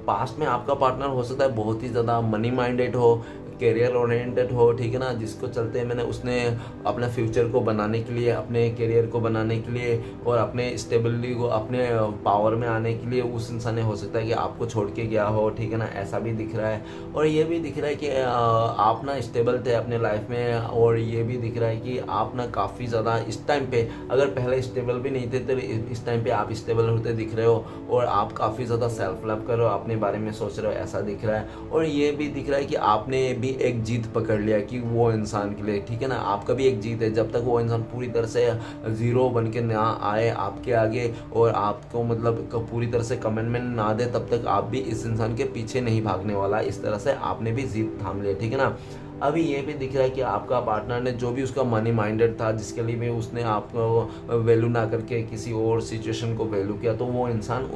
पास्ट में आपका पार्टनर हो सकता है बहुत ही ज़्यादा मनी माइंडेड हो, करियर ओरिएंटेड हो, ठीक है ना, जिसको चलते मैंने उसने अपने फ्यूचर को बनाने के लिए, अपने करियर को बनाने के लिए और अपने स्टेबिलिटी को, अपने पावर में आने के लिए उस इंसान ने हो सकता है कि आपको छोड़ के गया हो, ठीक है ना, ऐसा भी दिख रहा है। और ये भी दिख रहा है कि आप ना स्टेबल थे अपने लाइफ में, और ये भी दिख रहा है कि आप ना काफ़ी ज़्यादा इस टाइम पे, अगर पहले स्टेबल भी नहीं थे तो इस टाइम पे आप स्टेबल होते दिख रहे हो, और आप काफ़ी ज़्यादा सेल्फ लव कर रहे हो, अपने बारे में सोच रहे हो, ऐसा दिख रहा है। और ये भी दिख रहा है कि आपने भी एक जीत पकड़ लिया कि वो इंसान के लिए, ठीक है ना, आपका भी एक जीत है। जब तक वो इंसान पूरी तरह से ज़ीरो बन के ना आए आपके आगे और आपको मतलब पूरी तरह से कमिटमेंट ना दे, तब तक आप भी इस इंसान के पीछे नहीं भागने वाला। इस तरह से आपने भी जीत थाम लिया, ठीक है ना। अभी ये भी दिख रहा है कि आपका पार्टनर ने जो भी उसका मनी माइंडेड था, जिसके लिए भी उसने आपको वैल्यू ना करके किसी और सिचुएशन को वैल्यू किया, तो वो इंसान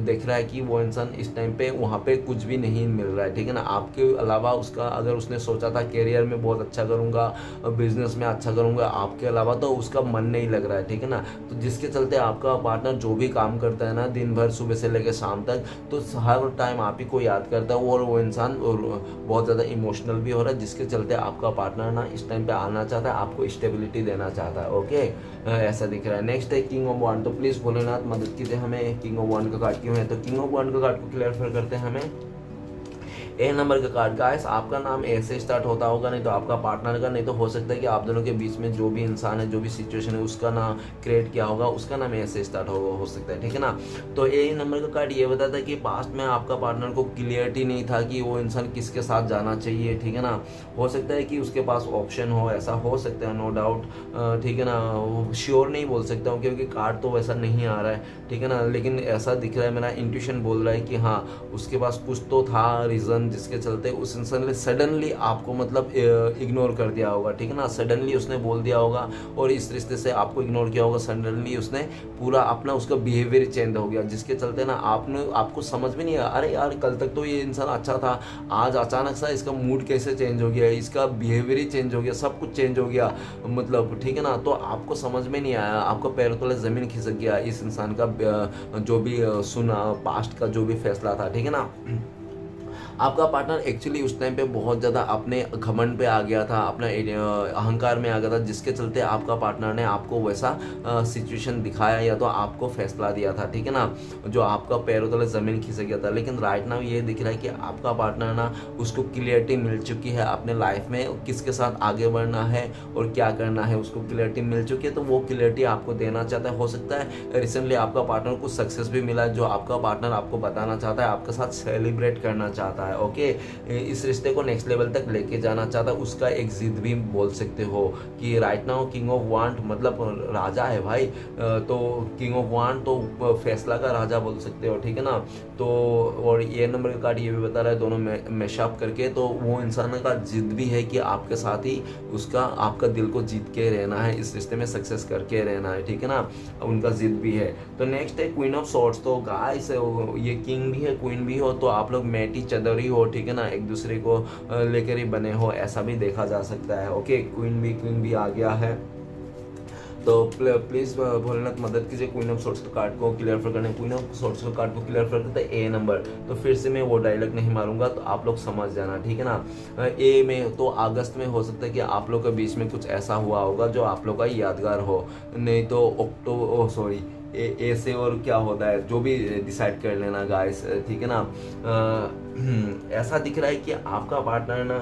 देख रहा है कि वो इंसान इस टाइम पे वहाँ पे कुछ भी नहीं मिल रहा है, ठीक है ना। आपके अलावा उसका, अगर उसने सोचा था करियर में बहुत अच्छा करूँगा, बिजनेस में अच्छा करूँगा, आपके अलावा तो उसका मन नहीं लग रहा है, ठीक है ना। तो जिसके चलते आपका पार्टनर जो भी काम करता है ना दिन भर, सुबह से लेकर शाम तक, तो हर टाइम आप ही को याद करता है, और वो इंसान बहुत ज़्यादा इमोशनल भी हो रहा है, जिसके चलते आपका पार्टनर ना इस टाइम पे आना चाहता है, आपको स्टेबिलिटी देना चाहता है। ओके, ऐसा दिख रहा है। नेक्स्ट है किंग ऑफ वांड। तो प्लीज़ भोलेनाथ मदद कीजिए हमें, किंग ऑफ वांड का कार्ड क्यों है। तो किंग ऑफ वांड का कार्ड को क्लियर करते हैं हमें। ए नंबर का कार्ड, गाइस आपका नाम ए से स्टार्ट होता होगा, नहीं तो आपका पार्टनर का, नहीं तो हो सकता है कि आप दोनों के बीच में जो भी इंसान है, जो भी सिचुएशन है, उसका नाम क्रिएट किया होगा, उसका नाम ए से स्टार्ट हो सकता है, ठीक है ना। तो ए नंबर का कार्ड ये बताता है कि पास्ट में आपका पार्टनर को क्लियरिटी नहीं था कि वो इंसान किसके साथ जाना चाहिए, ठीक है ना। हो सकता है कि उसके पास ऑप्शन हो, ऐसा हो सकता है, नो डाउट, ठीक है ना। श्योर नहीं बोल सकता हूँ क्योंकि कार्ड तो वैसा नहीं आ रहा है, ठीक है ना, लेकिन ऐसा दिख रहा है, मेरा इंट्यूशन बोल रहा है कि हाँ उसके पास कुछ तो था रीज़न, जिसके चलते उस इंसान ने सडनली आपको मतलब इग्नोर कर दिया होगा, ठीक है ना। सडनली उसने बोल दिया होगा और इस रिश्ते से आपको इग्नोर किया होगा। सडनली उसने पूरा अपना उसका बिहेवियर चेंज हो गया, जिसके चलते ना आपको समझ में नहीं आया, अरे यार कल तक तो ये इंसान अच्छा था, आज अचानक सा इसका मूड कैसे चेंज हो गया, इसका बिहेवियर ही चेंज हो गया, सब कुछ चेंज हो गया, मतलब ठीक है ना। तो आपको समझ में नहीं आया, आपको पैरों तले ज़मीन खिसक गया इस इंसान का जो भी सुना, पास्ट का जो भी फैसला था, ठीक है ना। आपका पार्टनर एक्चुअली उस टाइम पे बहुत ज़्यादा अपने घमंड पे आ गया था, अपना अहंकार में आ गया था, जिसके चलते आपका पार्टनर ने आपको वैसा सिचुएशन दिखाया या तो आपको फैसला दिया था, ठीक है ना, जो आपका पैरों तले ज़मीन खिसक गया था। लेकिन राइट नाउ ये दिख रहा है कि आपका पार्टनर ना उसको क्लियरिटी मिल चुकी है अपने लाइफ में, किसके साथ आगे बढ़ना है और क्या करना है, उसको क्लियरिटी मिल चुकी है, तो वो क्लियरिटी आपको देना चाहता है। हो सकता है रिसेंटली आपका पार्टनर को सक्सेस भी मिला है, जो आपका पार्टनर आपको बताना चाहता है, आपके साथ सेलिब्रेट करना चाहता है, ओके, इस रिश्ते को नेक्स्ट लेवल तक लेके जाना चाहता है, उसका एक जिद भी बोल सकते हो कि राइट नाउ किंग ऑफ वांड मतलब राजा है भाई, तो किंग ऑफ वांड तो फैसला का राजा बोल सकते हो, ठीक है ना। तो और ये नंबर का कार्ड ये भी बता रहा है, दोनों मैशअप करके, तो वो इंसान का जिद भी है कि आपके साथ ही उसका आपका दिल को जीत के रहना है, इस रिश्ते में सक्सेस करके रहना है, ठीक है ना, उनका जिद भी है। तो नेक्स्ट है क्वीन ऑफ सॉर्ड्स। तो गाइस ये किंग भी है, क्वीन भी हो, तो आप लोग मैटी चदरी हो, ठीक है ना, एक दूसरे को लेकर ही बने हो, ऐसा भी देखा जा सकता है। ओके, क्वीन भी आ गया है। तो प्लीज़ भोलेनाथ मदद कीजिए क्वीन ऑफ सॉर्ड्स के कार्ड को क्लियर करने, क्वीन ऑफ सॉर्ड्स के कार्ड को क्लियर कर देते ए नंबर। तो फिर से मैं वो डायलॉग नहीं मारूंगा, तो आप लोग समझ जाना, ठीक है ना। ए में तो अगस्त में हो सकता है कि आप लोग के बीच में कुछ ऐसा हुआ होगा जो आप लोग का यादगार हो, नहीं तो ए से और क्या होता है जो भी डिसाइड कर लेना गाइस, ठीक है ना। ऐसा दिख रहा है कि आपका पार्टनर ना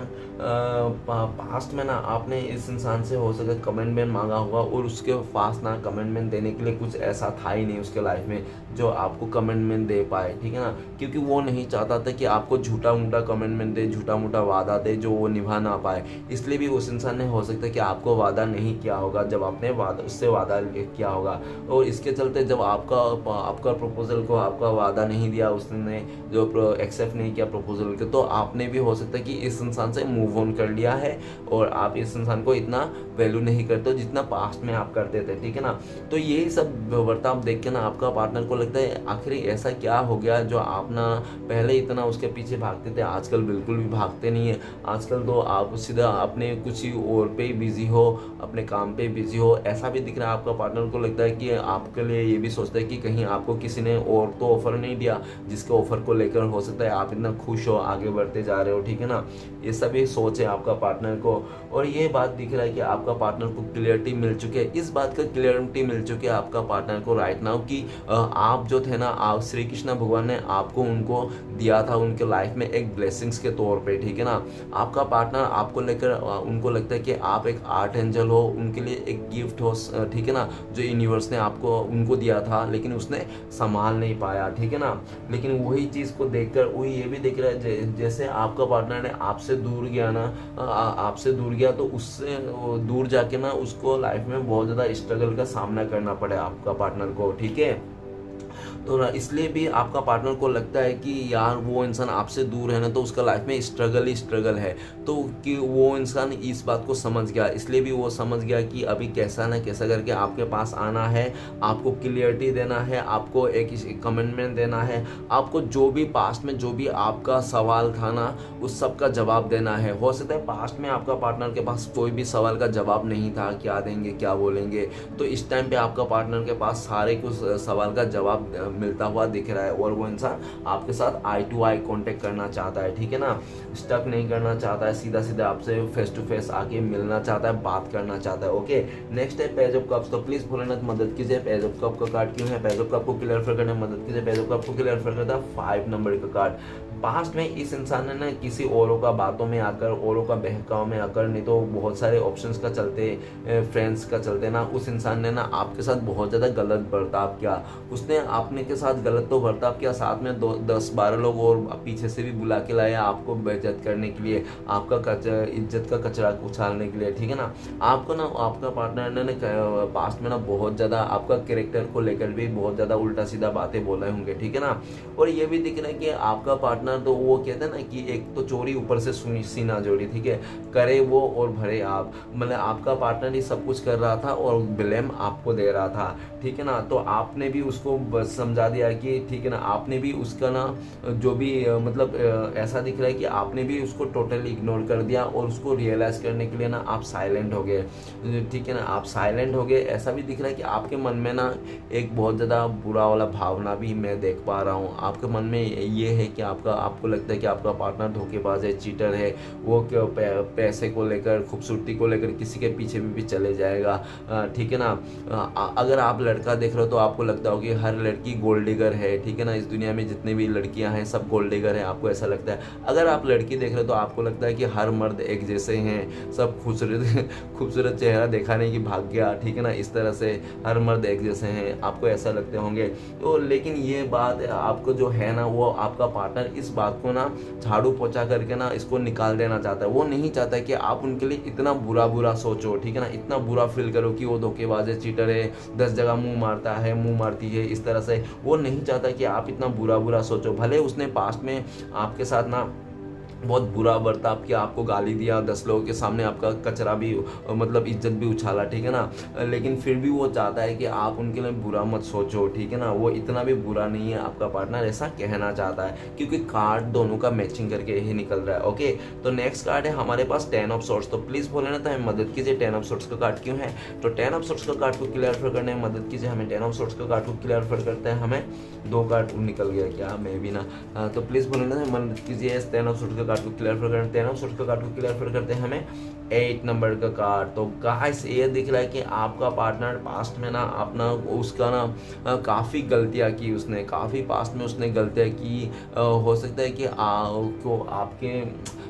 पास्ट में ना आपने इस इंसान से हो सके कमिटमेंट मांगा होगा, और उसके पास ना कमिटमेंट देने के लिए कुछ ऐसा था ही नहीं उसके लाइफ में जो आपको कमिटमेंट दे पाए, ठीक है ना, क्योंकि वो नहीं चाहता था कि आपको झूठा मूठा कमिटमेंट दे, झूठा मूठा वादा दे जो वो निभा ना पाए। इसलिए भी उस इंसान ने हो सकता है कि आपको वादा नहीं किया होगा जब आपने उससे वादा किया होगा, और इसके चलते जब आपका प्रपोजल को आपका वादा नहीं दिया, उसने जो एक्सेप्ट नहीं किया प्रपोजल के, तो आपने भी हो सकता है कि इस इंसान से मूव ऑन कर लिया है और आप इस इंसान को इतना वैल्यू नहीं करते हो जितना पास्ट में आप करते थे, ठीक है ना। तो यही सब बर्ताव देख के ना आपका पार्टनर को लगता है आखिर ऐसा क्या हो गया जो आप ना पहले इतना उसके पीछे भागते थे, आजकल बिल्कुल भी भागते नहीं है, आजकल तो आप सीधा अपने कुछ ही और पे ही बिजी हो, अपने काम पे बिजी हो, ऐसा भी दिख रहा है। आपका पार्टनर को लगता है कि आपके लिए ये भी सोचता है कि कहीं आपको किसी ने और तो ऑफर नहीं दिया जिसके ऑफर को लेकर हो सकता है आप इतना ना खुश हो, आगे बढ़ते जा रहे हो, ठीक है ना। ये सभी सोच है आपका पार्टनर को, और ये बात दिख रहा है कि आपका पार्टनर को क्लियरिटी मिल चुकी है। इस बात का क्लियरिटी मिल चुकी है आपका पार्टनर को राइट नाउ कि आप जो थे ना, आप श्री कृष्ण भगवान ने आपको उनको दिया था उनके लाइफ में एक ब्लेसिंग्स के तौर पे, ठीक है ना। आपका पार्टनर आपको लेकर उनको लगता है कि आप एक आर्ट एंजल हो, उनके लिए एक गिफ्ट हो, ठीक है ना, जो यूनिवर्स ने आपको उनको दिया था, लेकिन उसने संभाल नहीं पाया, ठीक है ना। लेकिन वही चीज़ को देखकर वो ये भी देख रहा है जैसे आपका पार्टनर ने आपसे दूर गया ना, आपसे दूर गया तो उससे दूर जाके ना उसको लाइफ में बहुत ज़्यादा स्ट्रगल का सामना करना पड़े आपका पार्टनर को, ठीक है। तो ना इसलिए भी आपका पार्टनर को लगता है कि यार वो इंसान आपसे दूर है ना, तो उसका लाइफ में स्ट्रगल ही स्ट्रगल है। तो कि वो इंसान इस बात को समझ गया, इसलिए भी वो समझ गया कि अभी कैसा ना कैसा करके आपके पास आना है, आपको क्लियरिटी देना है, आपको एक कमिटमेंट देना है, आपको जो भी पास्ट में जो भी आपका सवाल था ना, उस सब का जवाब देना है। हो सकता है पास्ट में आपका पार्टनर के पास कोई भी सवाल का जवाब नहीं था, क्या देंगे क्या बोलेंगे, तो इस टाइम पे आपका पार्टनर के पास सारे कुछ सवाल का जवाब मिलता हुआ दिख रहा है, और वो इंसान आपके साथ आई टू आई कांटेक्ट करना चाहता है, ठीक है ना। स्टक नहीं करना चाहता है, सीधा सीधा आपसे फेस टू फेस आके मिलना चाहता है, बात करना चाहता है। ओके, नेक्स्ट है पेज ऑफ कप्स। तो प्लीज भोलेनाथ मदद कीजिए, पेज ऑफ कप का कार्ड क्यों है, पेज ऑफ कप को क्लियर करने में मदद कीजिए। पेज ऑफ कप को क्लियर करता है 5 नंबर का कार्ड। पास्ट में इस इंसान ने ना किसी औरों का बातों में आकर, औरों का बहकाव में आकर, नहीं तो बहुत सारे ऑप्शंस का चलते, फ्रेंड्स का चलते ना, उस इंसान ने ना आपके साथ बहुत ज़्यादा गलत बर्ताव किया। उसने आपने के साथ गलत तो बर्ताव किया, साथ में 10-12 लोग और पीछे से भी बुला के लाया आपको बेइज्जत करने के लिए, आपका इज्जत का कचरा उछालने के लिए, ठीक है ना। आपको ना आपका पार्टनर ने पास्ट में ना बहुत ज़्यादा आपका कैरेक्टर को लेकर भी बहुत ज़्यादा उल्टा सीधा बातें बोले होंगे, ठीक है ना। और ये भी दिख रहा है कि आपका पार्टनर, तो वो कहते हैं ना कि एक तो चोरी ऊपर से सीना जोड़ी, ठीक है, करे वो और भरे आप। मतलब आपका पार्टनर ही सब कुछ कर रहा था और ब्लेम आपको दे रहा था, ठीक है ना। तो आपने भी उसको बस समझा दिया कि ठीक है ना, आपने भी उसका ना जो भी मतलब ऐसा दिख रहा है कि आपने भी उसको टोटली इग्नोर कर दिया, और उसको रियलाइज करने के लिए ना आप साइलेंट हो गए, ठीक है ना, आप साइलेंट हो गए। ऐसा भी दिख रहा है कि आपके मन में ना एक बहुत ज़्यादा बुरा वाला भावना भी मैं देख पा रहा हूँ। आपके मन में ये है कि आपको लगता है कि आपका पार्टनर धोखेबाज है, चीटर है, वो पैसे को लेकर, खूबसूरती को लेकर किसी के पीछे भी चले जाएगा, ठीक है ना। अगर आप लड़का देख रहे हो तो आपको लगता हो कि हर लड़की गोल्ड डिगर है, ठीक है ना, इस दुनिया में जितनी भी लड़कियां हैं सब गोल्ड डिगर है, आपको ऐसा लगता है। अगर आप लड़की देख रहे हो तो आपको लगता है कि हर मर्द एक जैसे हैं, सब खूबसूरत चेहरा दिखाने की भाग गया, ठीक है ना, इस तरह से हर मर्द एक जैसे हैं, आपको ऐसा लगते होंगे। तो लेकिन ये बात आपको जो है ना, वो आपका पार्टनर इस बात को ना झाड़ू पोछा करके ना इसको निकाल देना चाहता है। वो नहीं चाहता कि आप उनके लिए इतना बुरा सोचो, ठीक है ना, इतना बुरा फील करो कि वो धोखेबाज है, चीटर है, 10 जगह मुंह मारता है, मुंह मारती है, इस तरह से वो नहीं चाहता कि आप इतना बुरा सोचो। भले उसने पास्ट में आपके साथ ना बहुत बुरा बर्ताव किया, आपको गाली दिया, 10 लोगों के सामने आपका कचरा भी मतलब इज्जत भी उछाला, ठीक है ना, लेकिन फिर भी वो चाहता है कि आप उनके लिए बुरा मत सोचो, ठीक है ना, वो इतना भी बुरा नहीं है आपका पार्टनर, ऐसा कहना चाहता है, क्योंकि कार्ड दोनों का मैचिंग करके ही निकल रहा है। ओके, तो नेक्स्ट कार्ड है हमारे पास 10 ऑफ सोर्ट्स। तो प्लीज बोले ना तो हमें मदद कीजिए, 10 ऑफ सोर्ट्स का कार्ड क्यों है। तो 10 ऑफ सोर्ट्स का कार्ड को क्लियर करने में मदद कीजिए हमें। 10 ऑफ सोर्ट्स का कार्ड को क्लियर करते हैं, हमें 2 कार्ड निकल गया क्या, मैं भी ना, तो प्लीज बोले ना मदद कीजिए 10 ऑफ सोर्ट्स का कार्ड को क्लियर करने। 10 ऑफ सोर्ट्स का कार्ड को क्लियर करते हैं हमें 8 नंबर का कार्ड। तो गाइस ये दिख रहा है कि आपका पार्टनर पास्ट में ना अपना उसका ना काफ़ी गलतियाँ की, उसने काफ़ी पास्ट में उसने गलतियाँ की। हो सकता है कि आपके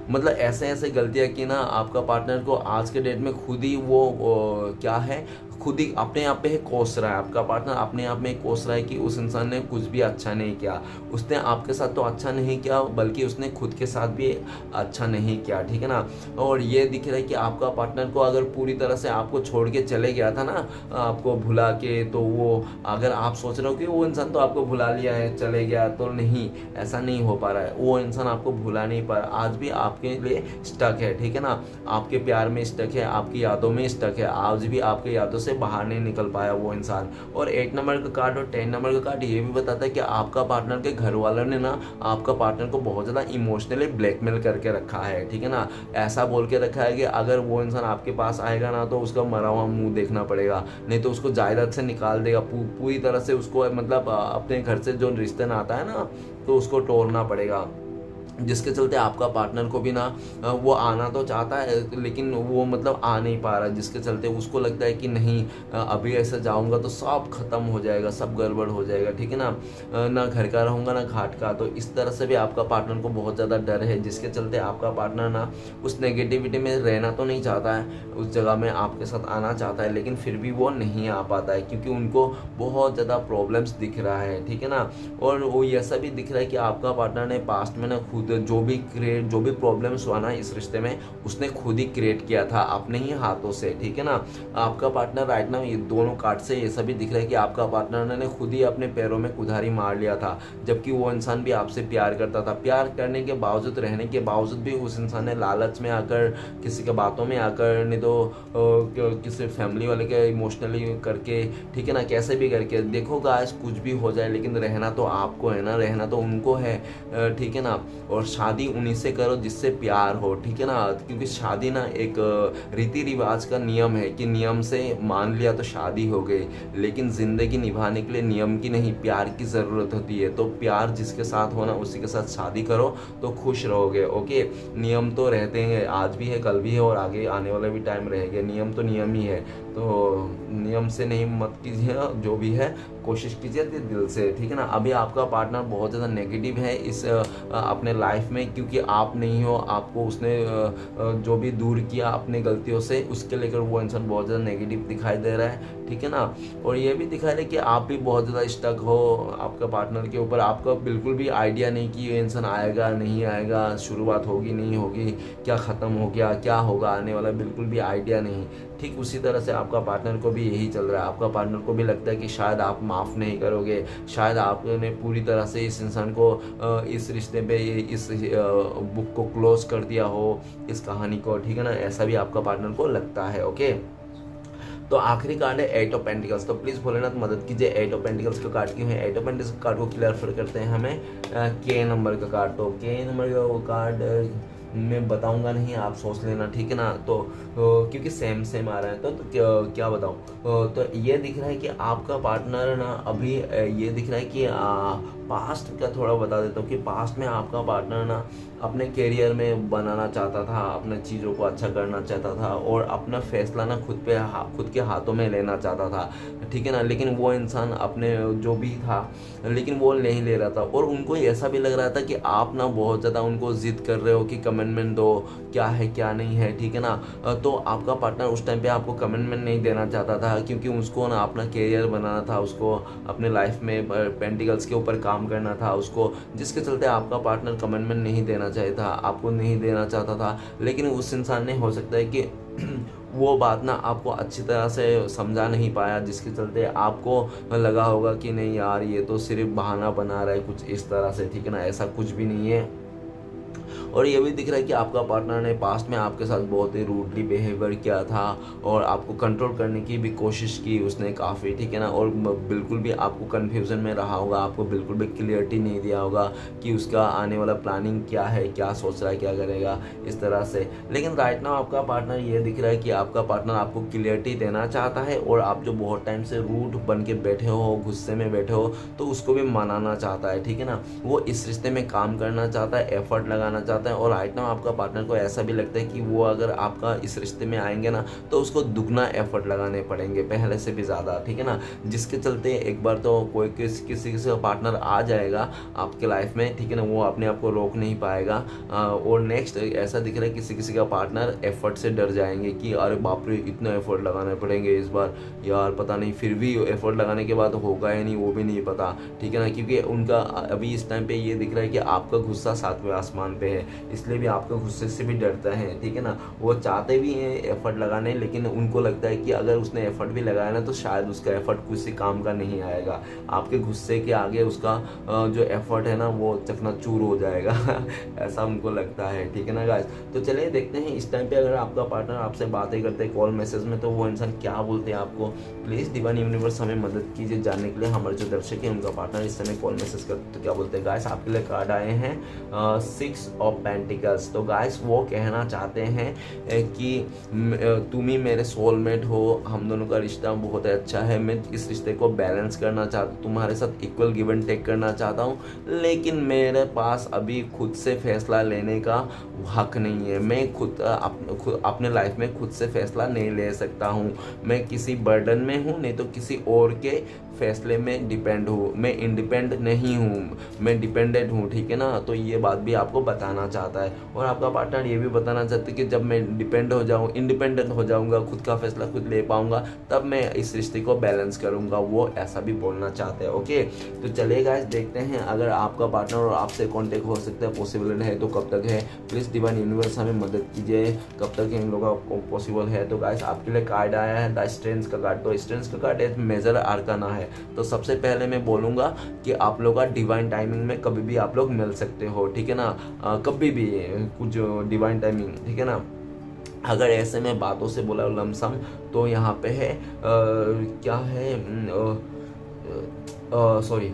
मतलब ऐसे गलतियाँ की ना, आपका पार्टनर को आज के डेट में खुद ही वो क्या है, खुद ही अपने आप पे कोस रहा है। आपका पार्टनर अपने आप में कोस रहा है कि उस इंसान ने कुछ भी अच्छा नहीं किया, उसने आपके साथ तो अच्छा नहीं किया बल्कि उसने खुद के साथ भी अच्छा नहीं किया, ठीक है ना। और ये दिख रहा है कि आपका पार्टनर को अगर पूरी तरह से आपको छोड़ के चले गया था ना, आपको भुला के, तो वो अगर आप सोच रहे हो कि वो इंसान तो आपको भुला लिया है चले गया, तो नहीं, ऐसा नहीं हो पा रहा है। वो इंसान आपको भुला नहीं पा रहा, आज भी आपके लिए स्टक है, ठीक है ना, आपके प्यार में स्टक है, आपकी यादों में स्टक है, आज भी आपके यादों से बाहर नहीं निकल पाया वो इंसान। और 8 नंबर का कार्ड और 10 नंबर का कार्ड ये भी बताता है कि आपका पार्टनर के घर वालों ने ना आपका पार्टनर को बहुत ज़्यादा इमोशनली ब्लैकमेल करके रखा है, ठीक है ना, ऐसा बोल के रखा है कि अगर वो इंसान आपके पास आएगा ना तो उसका मरा हुआ मुंह देखना पड़ेगा, नहीं तो उसको जायदाद से निकाल देगा, पूरी तरह से उसको मतलब अपने घर से जो रिश्ते नाता है ना, तो उसको तोड़ना पड़ेगा। जिसके चलते आपका पार्टनर को भी ना वो आना तो चाहता है लेकिन वो मतलब आ नहीं पा रहा, जिसके चलते उसको लगता है कि नहीं अभी ऐसे जाऊंगा तो सब खत्म हो जाएगा, सब गड़बड़ हो जाएगा, ठीक है ना, ना घर का रहूँगा ना घाट का। तो इस तरह से भी आपका पार्टनर को बहुत ज़्यादा डर है, जिसके चलते आपका पार्टनर ना उस नेगेटिविटी में रहना तो नहीं चाहता है, उस जगह में आपके साथ आना चाहता है, लेकिन फिर भी वो नहीं आ पाता है क्योंकि उनको बहुत ज़्यादा प्रॉब्लम्स दिख रहा है, ठीक है ना। और वो ऐसा भी दिख रहा है कि आपका पार्टनर ने पास्ट में ना खुद जो भी प्रॉब्लम्स हुआ ना इस रिश्ते में, उसने खुद ही क्रिएट किया था अपने ही हाथों से, ठीक है ना। आपका पार्टनर राइट ना, ये दोनों कार्ड से ऐसा भी दिख रहा है कि आपका पार्टनर ने खुद ही अपने पैरों में कुल्हाड़ी मार लिया था, जबकि वो इंसान भी आपसे प्यार करता था। प्यार करने के बावजूद, रहने के बावजूद भी उस इंसान ने लालच में आकर, किसी के बातों में आकर, नहीं तो किसी फैमिली वाले के इमोशनली करके, ठीक है ना, कैसे भी करके, देखो गाइस कुछ भी हो जाए लेकिन रहना तो आपको है ना, रहना तो उनको है, ठीक है ना। और शादी उन्हीं से करो जिससे प्यार हो, ठीक है ना, क्योंकि शादी ना एक रीति रिवाज का नियम है कि नियम से मान लिया तो शादी हो गई, लेकिन ज़िंदगी निभाने के लिए नियम की नहीं प्यार की ज़रूरत होती है। तो प्यार जिसके साथ होना उसी के साथ शादी करो तो खुश रहोगे, ओके। नियम तो रहते हैं, आज भी है, कल भी है और आगे आने वाला भी टाइम रहेगा, नियम तो नियम ही है, तो नियम से नहीं मत कीजिए, जो भी है कोशिश कीजिए दिल से, ठीक है ना। अभी आपका पार्टनर बहुत ज़्यादा नेगेटिव है इस अपने लाइफ में, क्योंकि आप नहीं हो, आपको उसने जो भी दूर किया अपनी गलतियों से, उसके लेकर वो इंसान बहुत ज़्यादा नेगेटिव दिखाई दे रहा है, ठीक है ना। और ये भी दिखा रहा है कि आप भी बहुत ज़्यादा स्टक हो आपका पार्टनर के ऊपर, आपका बिल्कुल भी आइडिया नहीं कि ये इंसान आएगा नहीं आएगा, शुरुआत होगी नहीं होगी, क्या ख़त्म हो गया, क्या होगा आने वाला, बिल्कुल भी आइडिया नहीं। ठीक उसी तरह से आपका पार्टनर को भी यही चल रहा है, आपका पार्टनर को भी लगता है कि शायद आप माफ़ नहीं करोगे, शायद आपने पूरी तरह से इस इंसान को, इस रिश्ते पे, इस बुक को क्लोज कर दिया हो, इस कहानी को, ठीक है ना, ऐसा भी आपका पार्टनर को लगता है, ओके। तो आखिरी कार्ड है 8 ऑफ पेंटिकल्स। तो प्लीज़ भोलेनाथ मदद कीजिए, 8 ऑफ पेंटिकल्स का कार्ड क्यों है। 8 ऑफ पेंटिकल्स कार्ड को क्लियर करते हैं हमें के नंबर का कार्ड। तो के नंबर का वो कार्ड मैं बताऊंगा नहीं, आप सोच लेना, ठीक है ना। तो क्योंकि सेम सेम आ रहा है तो क्या बताऊं। तो ये दिख रहा है कि आपका पार्टनर ना अभी ये दिख रहा है कि पास्ट का थोड़ा बता देता हूँ कि पास्ट में आपका पार्टनर ना अपने करियर में बनाना चाहता था, अपने चीज़ों को अच्छा करना चाहता था और अपना फैसला ना खुद के हाथों में लेना चाहता था, ठीक है ना। लेकिन वो इंसान अपने जो भी था लेकिन वो नहीं ले रहा था, और उनको ऐसा भी लग रहा था कि आप ना बहुत ज़्यादा उनको जिद कर रहे हो कि कमिटमेंट दो, क्या है क्या नहीं है, ठीक है ना। तो आपका पार्टनर उस टाइम पे आपको कमिटमेंट नहीं देना चाहता था क्योंकि उसको ना अपना करियर बनाना था, उसको अपने लाइफ में पेंटिकल्स के ऊपर काम करना था उसको, जिसके चलते आपका पार्टनर कमिटमेंट नहीं देना चाहिए था, आपको नहीं देना चाहता था। लेकिन उस इंसान ने हो सकता है कि वो बात ना आपको अच्छी तरह से समझा नहीं पाया, जिसके चलते आपको लगा होगा कि नहीं यार ये तो सिर्फ बहाना बना रहा है कुछ इस तरह से, ठीक है ना, ऐसा कुछ भी नहीं है। और ये भी दिख रहा है कि आपका पार्टनर ने पास्ट में आपके साथ बहुत ही रूडली बिहेवियर किया था और आपको कंट्रोल करने की भी कोशिश की उसने काफ़ी, ठीक है ना। और बिल्कुल भी आपको कन्फ्यूज़न में रहा होगा, आपको बिल्कुल भी क्लियरिटी नहीं दिया होगा कि उसका आने वाला प्लानिंग क्या है, क्या सोच रहा है, क्या करेगा, इस तरह से। लेकिन राइट नाउ आपका पार्टनर ये दिख रहा है कि आपका पार्टनर आपको क्लियरिटी देना चाहता है, और आप जो बहुत टाइम से रूड बन के बैठे हो, गुस्से में बैठे हो, तो उसको भी मनाना चाहता है, ठीक है ना। वो इस रिश्ते में काम करना चाहता है, एफर्ट लगाना चाहता है। और राइट नाउ आपका पार्टनर को ऐसा भी लगता है कि वो अगर आपका इस रिश्ते में आएंगे ना तो उसको दुगना एफर्ट लगाने पड़ेंगे, पहले से भी ज़्यादा, ठीक है ना। जिसके चलते एक बार तो कोई किसी का पार्टनर आ जाएगा आपके लाइफ में, ठीक है ना, वो अपने आप को रोक नहीं पाएगा। और नेक्स्ट ऐसा दिख रहा है किसी का पार्टनर एफर्ट से डर जाएंगे कि अरे बाप रे इतना एफर्ट लगाने पड़ेंगे इस बार, यार पता नहीं, फिर भी एफर्ट लगाने के बाद होगा या नहीं वो भी नहीं पता, ठीक है ना। क्योंकि उनका अभी इस टाइम पे ये दिख रहा है कि आपका गुस्सा 7वें आसमान पे है, इसलिए भी आपके गुस्से से भी डरता है, ठीक है ना। वो चाहते भी हैं एफर्ट लगाने, लेकिन उनको लगता है कि अगर उसने एफर्ट भी लगाया ना तो शायद उसका एफर्ट किसी काम का नहीं आएगा, आपके गुस्से के आगे उसका जो एफर्ट है ना वो चकनाचूर हो जाएगा ऐसा उनको लगता है, ठीक है ना गाइस। तो चलिए देखते हैं इस टाइम पे अगर आपका पार्टनर आपसे बातें करते हैं कॉल मैसेज में तो वो इंसान क्या बोलते हैं आपको। प्लीज़ डिवाइन यूनिवर्स हमें मदद कीजिए जानने के लिए हमारे जो दर्शक है उनका पार्टनर इस समय कॉल मैसेज करते तो क्या बोलते हैं गाइस। आपके लिए कार्ड आए हैं 6 ऑफ ऑफ पेंटिकल्स। तो गाइस वो कहना चाहते हैं कि तुम ही मेरे सोलमेट हो, हम दोनों का रिश्ता बहुत अच्छा है, मैं इस रिश्ते को बैलेंस करना चाहता हूँ, तुम्हारे साथ इक्वल गिव एंड टेक करना चाहता हूँ, लेकिन मेरे पास अभी खुद से फैसला लेने का हक नहीं है। मैं खुद अपने लाइफ में खुद से फैसला नहीं ले सकता हूँ। मैं किसी बर्डन में हूँ, नहीं तो किसी और के फैसले में डिपेंड हूँ। मैं इंडिपेंडेंट नहीं हूँ, मैं डिपेंडेंट हूँ, ठीक है ना। तो ये बात भी आपको बताना चाहता है। और आपका पार्टनर ये भी बताना चाहता है कि जब मैं डिपेंड हो जाऊँ, इंडिपेंडेंट हो जाऊँगा, खुद का फैसला खुद ले पाऊँगा, तब मैं इस रिश्ते को बैलेंस करूँगा। वो ऐसा भी बोलना चाहते हैं। ओके, तो चलिए गाइस देखते हैं अगर आपका पार्टनर और आपसे कॉन्टेक्ट हो सकता है, पॉसिबल है तो कब तक है। प्लीज़ डिवाइन यूनिवर्स हमें मदद कीजिए, कब तक इन लोगों का पॉसिबल है। तो गाइस आपके लिए कार्ड आया है द स्ट्रेंथ का कार्ड। तो स्ट्रेंथ का कार्ड एक मेजर आर्काना है। तो सबसे पहले मैं बोलूँगा कि आप लोग का डिवाइन टाइमिंग में कभी भी आप लोग मिल सकते हो, ठीक है ना। कभी भी कुछ डिवाइन टाइमिंग, ठीक है ना। अगर ऐसे में बातों से बोला लमसम तो यहाँ पे है क्या है, सॉरी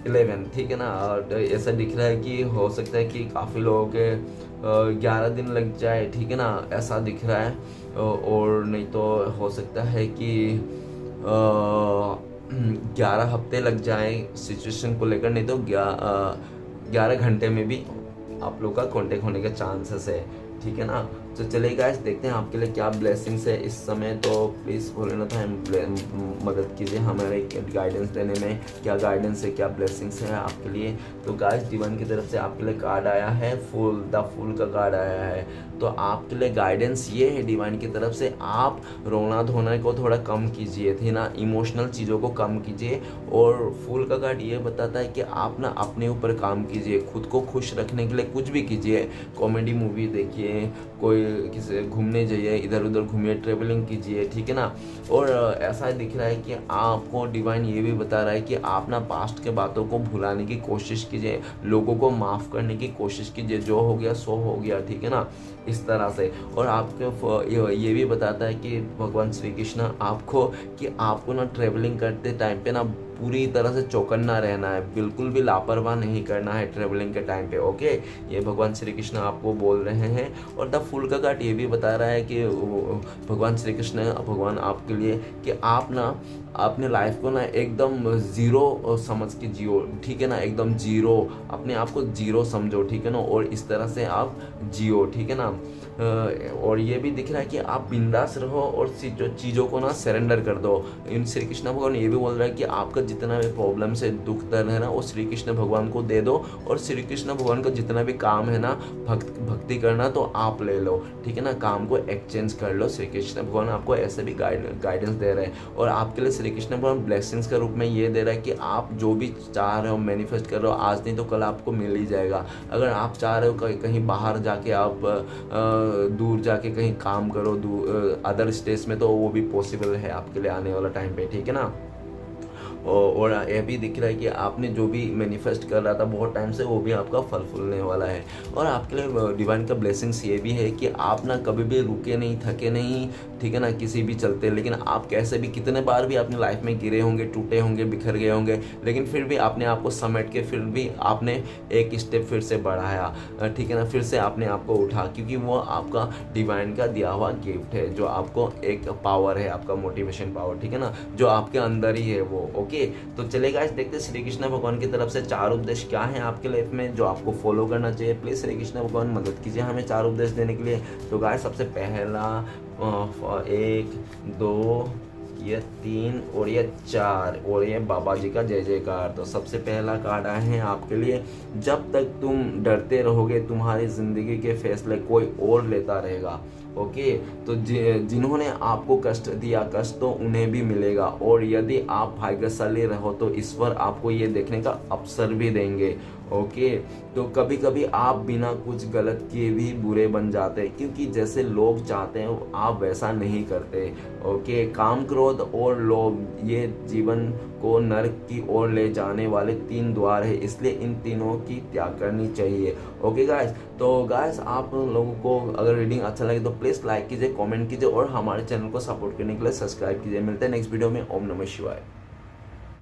11, ठीक है ना। ऐसा दिख रहा है कि हो सकता है कि काफ़ी लोगों के 11 दिन लग जाए, ठीक है ना, ऐसा दिख रहा है। और नहीं तो हो सकता है कि 11 हफ्ते लग जाए सिचुएशन को लेकर, नहीं तो 11 घंटे में भी आप लोग का कॉन्टेक्ट होने के चांसेस है, ठीक है ना। तो चलिए गाइस देखते हैं आपके लिए क्या ब्लेसिंग्स है इस समय। तो प्लीज़ भोलेनाथ मदद कीजिए हमारे गाइडेंस देने में, क्या गाइडेंस है, क्या ब्लेसिंग्स है आपके लिए। तो गाइस डिवाइन की तरफ से आपके लिए कार्ड आया है फूल, द फूल का कार्ड आया है। तो आपके लिए गाइडेंस ये है डिवाइन की तरफ से, आप रोना धोना को थोड़ा कम कीजिए, थी ना, इमोशनल चीज़ों को कम कीजिए। और फूल का कार्ड ये बताता है कि आप ना अपने ऊपर काम कीजिए, खुद को खुश रखने के लिए कुछ भी कीजिए। कॉमेडी मूवी देखिए, कोई किसी घूमने जाइए, इधर उधर घूमिए, ट्रेवलिंग कीजिए, ठीक है ना। और ऐसा दिख रहा है कि आपको डिवाइन ये भी बता रहा है कि आप ना पास्ट के बातों को भुलाने की कोशिश कीजिए, लोगों को माफ़ करने की कोशिश कीजिए, जो हो गया सो हो गया, ठीक है ना, इस तरह से। और आपको ये भी बताता है कि भगवान श्री कृष्ण आपको कि आपको ना ट्रेवलिंग करते टाइम पे ना पूरी तरह से चौकन्ना रहना है, बिल्कुल भी लापरवाह नहीं करना है ट्रेवलिंग के टाइम पे। ओके, ये भगवान श्री कृष्ण आपको बोल रहे हैं। और द फूल का कार्ड ये भी बता रहा है कि भगवान श्री कृष्ण भगवान आपके लिए कि आप ना अपने लाइफ को ना एकदम ज़ीरो समझ के जियो, ठीक है ना, एकदम ज़ीरो, अपने आप को ज़ीरो समझो, ठीक है ना, और इस तरह से आप जियो, ठीक है ना। और ये भी दिख रहा है कि आप बिंदास रहो और चीज़ों को ना सरेंडर कर दो। इन श्री कृष्ण भगवान ये भी बोल रहा है कि आपका जितना भी प्रॉब्लम से दुख दर्द है ना, वो श्री कृष्ण भगवान को दे दो। और श्री कृष्ण भगवान का जितना भी काम है ना, भक्ति करना तो आप ले लो, ठीक है ना, काम को एक्सचेंज कर लो। श्री कृष्ण भगवान आपको ऐसे भी गाइडेंस दे रहे हैं। और आपके लिए श्री कृष्ण भगवान ब्लेसिंग्स के रूप में ये दे रहा है कि आप जो भी चाह रहे हो, मैनिफेस्ट कर रहे हो, आज नहीं तो कल आपको मिल ही जाएगा। अगर आप चाह रहे हो कहीं बाहर जाके आप दूर जाके कहीं काम करो, अदर स्टेट्स में, तो वो भी पॉसिबल है आपके लिए आने वाला टाइम पे, ठीक है ना। और यह भी दिख रहा है कि आपने जो भी मैनिफेस्ट कर रहा था बहुत टाइम से, वो भी आपका फल फूलने वाला है। और आपके लिए डिवाइन का ब्लेसिंग्स ये भी है कि आप ना कभी भी रुके नहीं, थके नहीं, ठीक है ना, किसी भी चलते। लेकिन आप कैसे भी कितने बार भी अपनी लाइफ में गिरे होंगे, टूटे होंगे, बिखर गए होंगे, लेकिन फिर भी आपने आपको समेट के फिर भी आपने एक स्टेप फिर से बढ़ाया, ठीक है ना, फिर से आपने आपको उठा, क्योंकि वो आपका डिवाइन का दिया हुआ गिफ्ट है, जो आपको एक पावर है, आपका मोटिवेशन पावर, ठीक है ना, जो आपके अंदर ही है वो। ओके, तो चलेगा गाइस देखते हैं श्री कृष्ण भगवान की तरफ से 4 उपदेश क्या है आपके लाइफ में जो आपको फॉलो करना चाहिए। प्लीज श्री कृष्ण भगवान मदद कीजिए हमें 4 उपदेश देने के लिए। तो गाइस सबसे पहला 1 2 ये 3 और ये 4 और ये बाबा जी का जय जयकार। तो सबसे पहला कार्ड आए हैं आपके लिए, जब तक तुम डरते रहोगे तुम्हारी जिंदगी के फैसले कोई और लेता रहेगा। ओके, तो जिन्होंने आपको कष्ट दिया, कष्ट तो उन्हें भी मिलेगा। और यदि आप भाग्यशाली रहो तो ईश्वर आपको ये देखने का अवसर भी देंगे। ओके, तो कभी कभी आप बिना कुछ गलत किए भी बुरे बन जाते हैं, क्योंकि जैसे लोग चाहते हैं आप वैसा नहीं करते। ओके, काम, क्रोध और लोभ ये जीवन को नरक की ओर ले जाने वाले 3 द्वार है, इसलिए इन तीनों की त्याग करनी चाहिए। ओके गाइस, तो गाइस आप लोगों को अगर रीडिंग अच्छा लगे तो प्लीज़ लाइक कीजिए, कमेंट कीजिए और हमारे चैनल को सपोर्ट करने के लिए सब्सक्राइब कीजिए। मिलते हैं नेक्स्ट वीडियो में। ओम नमः शिवाय।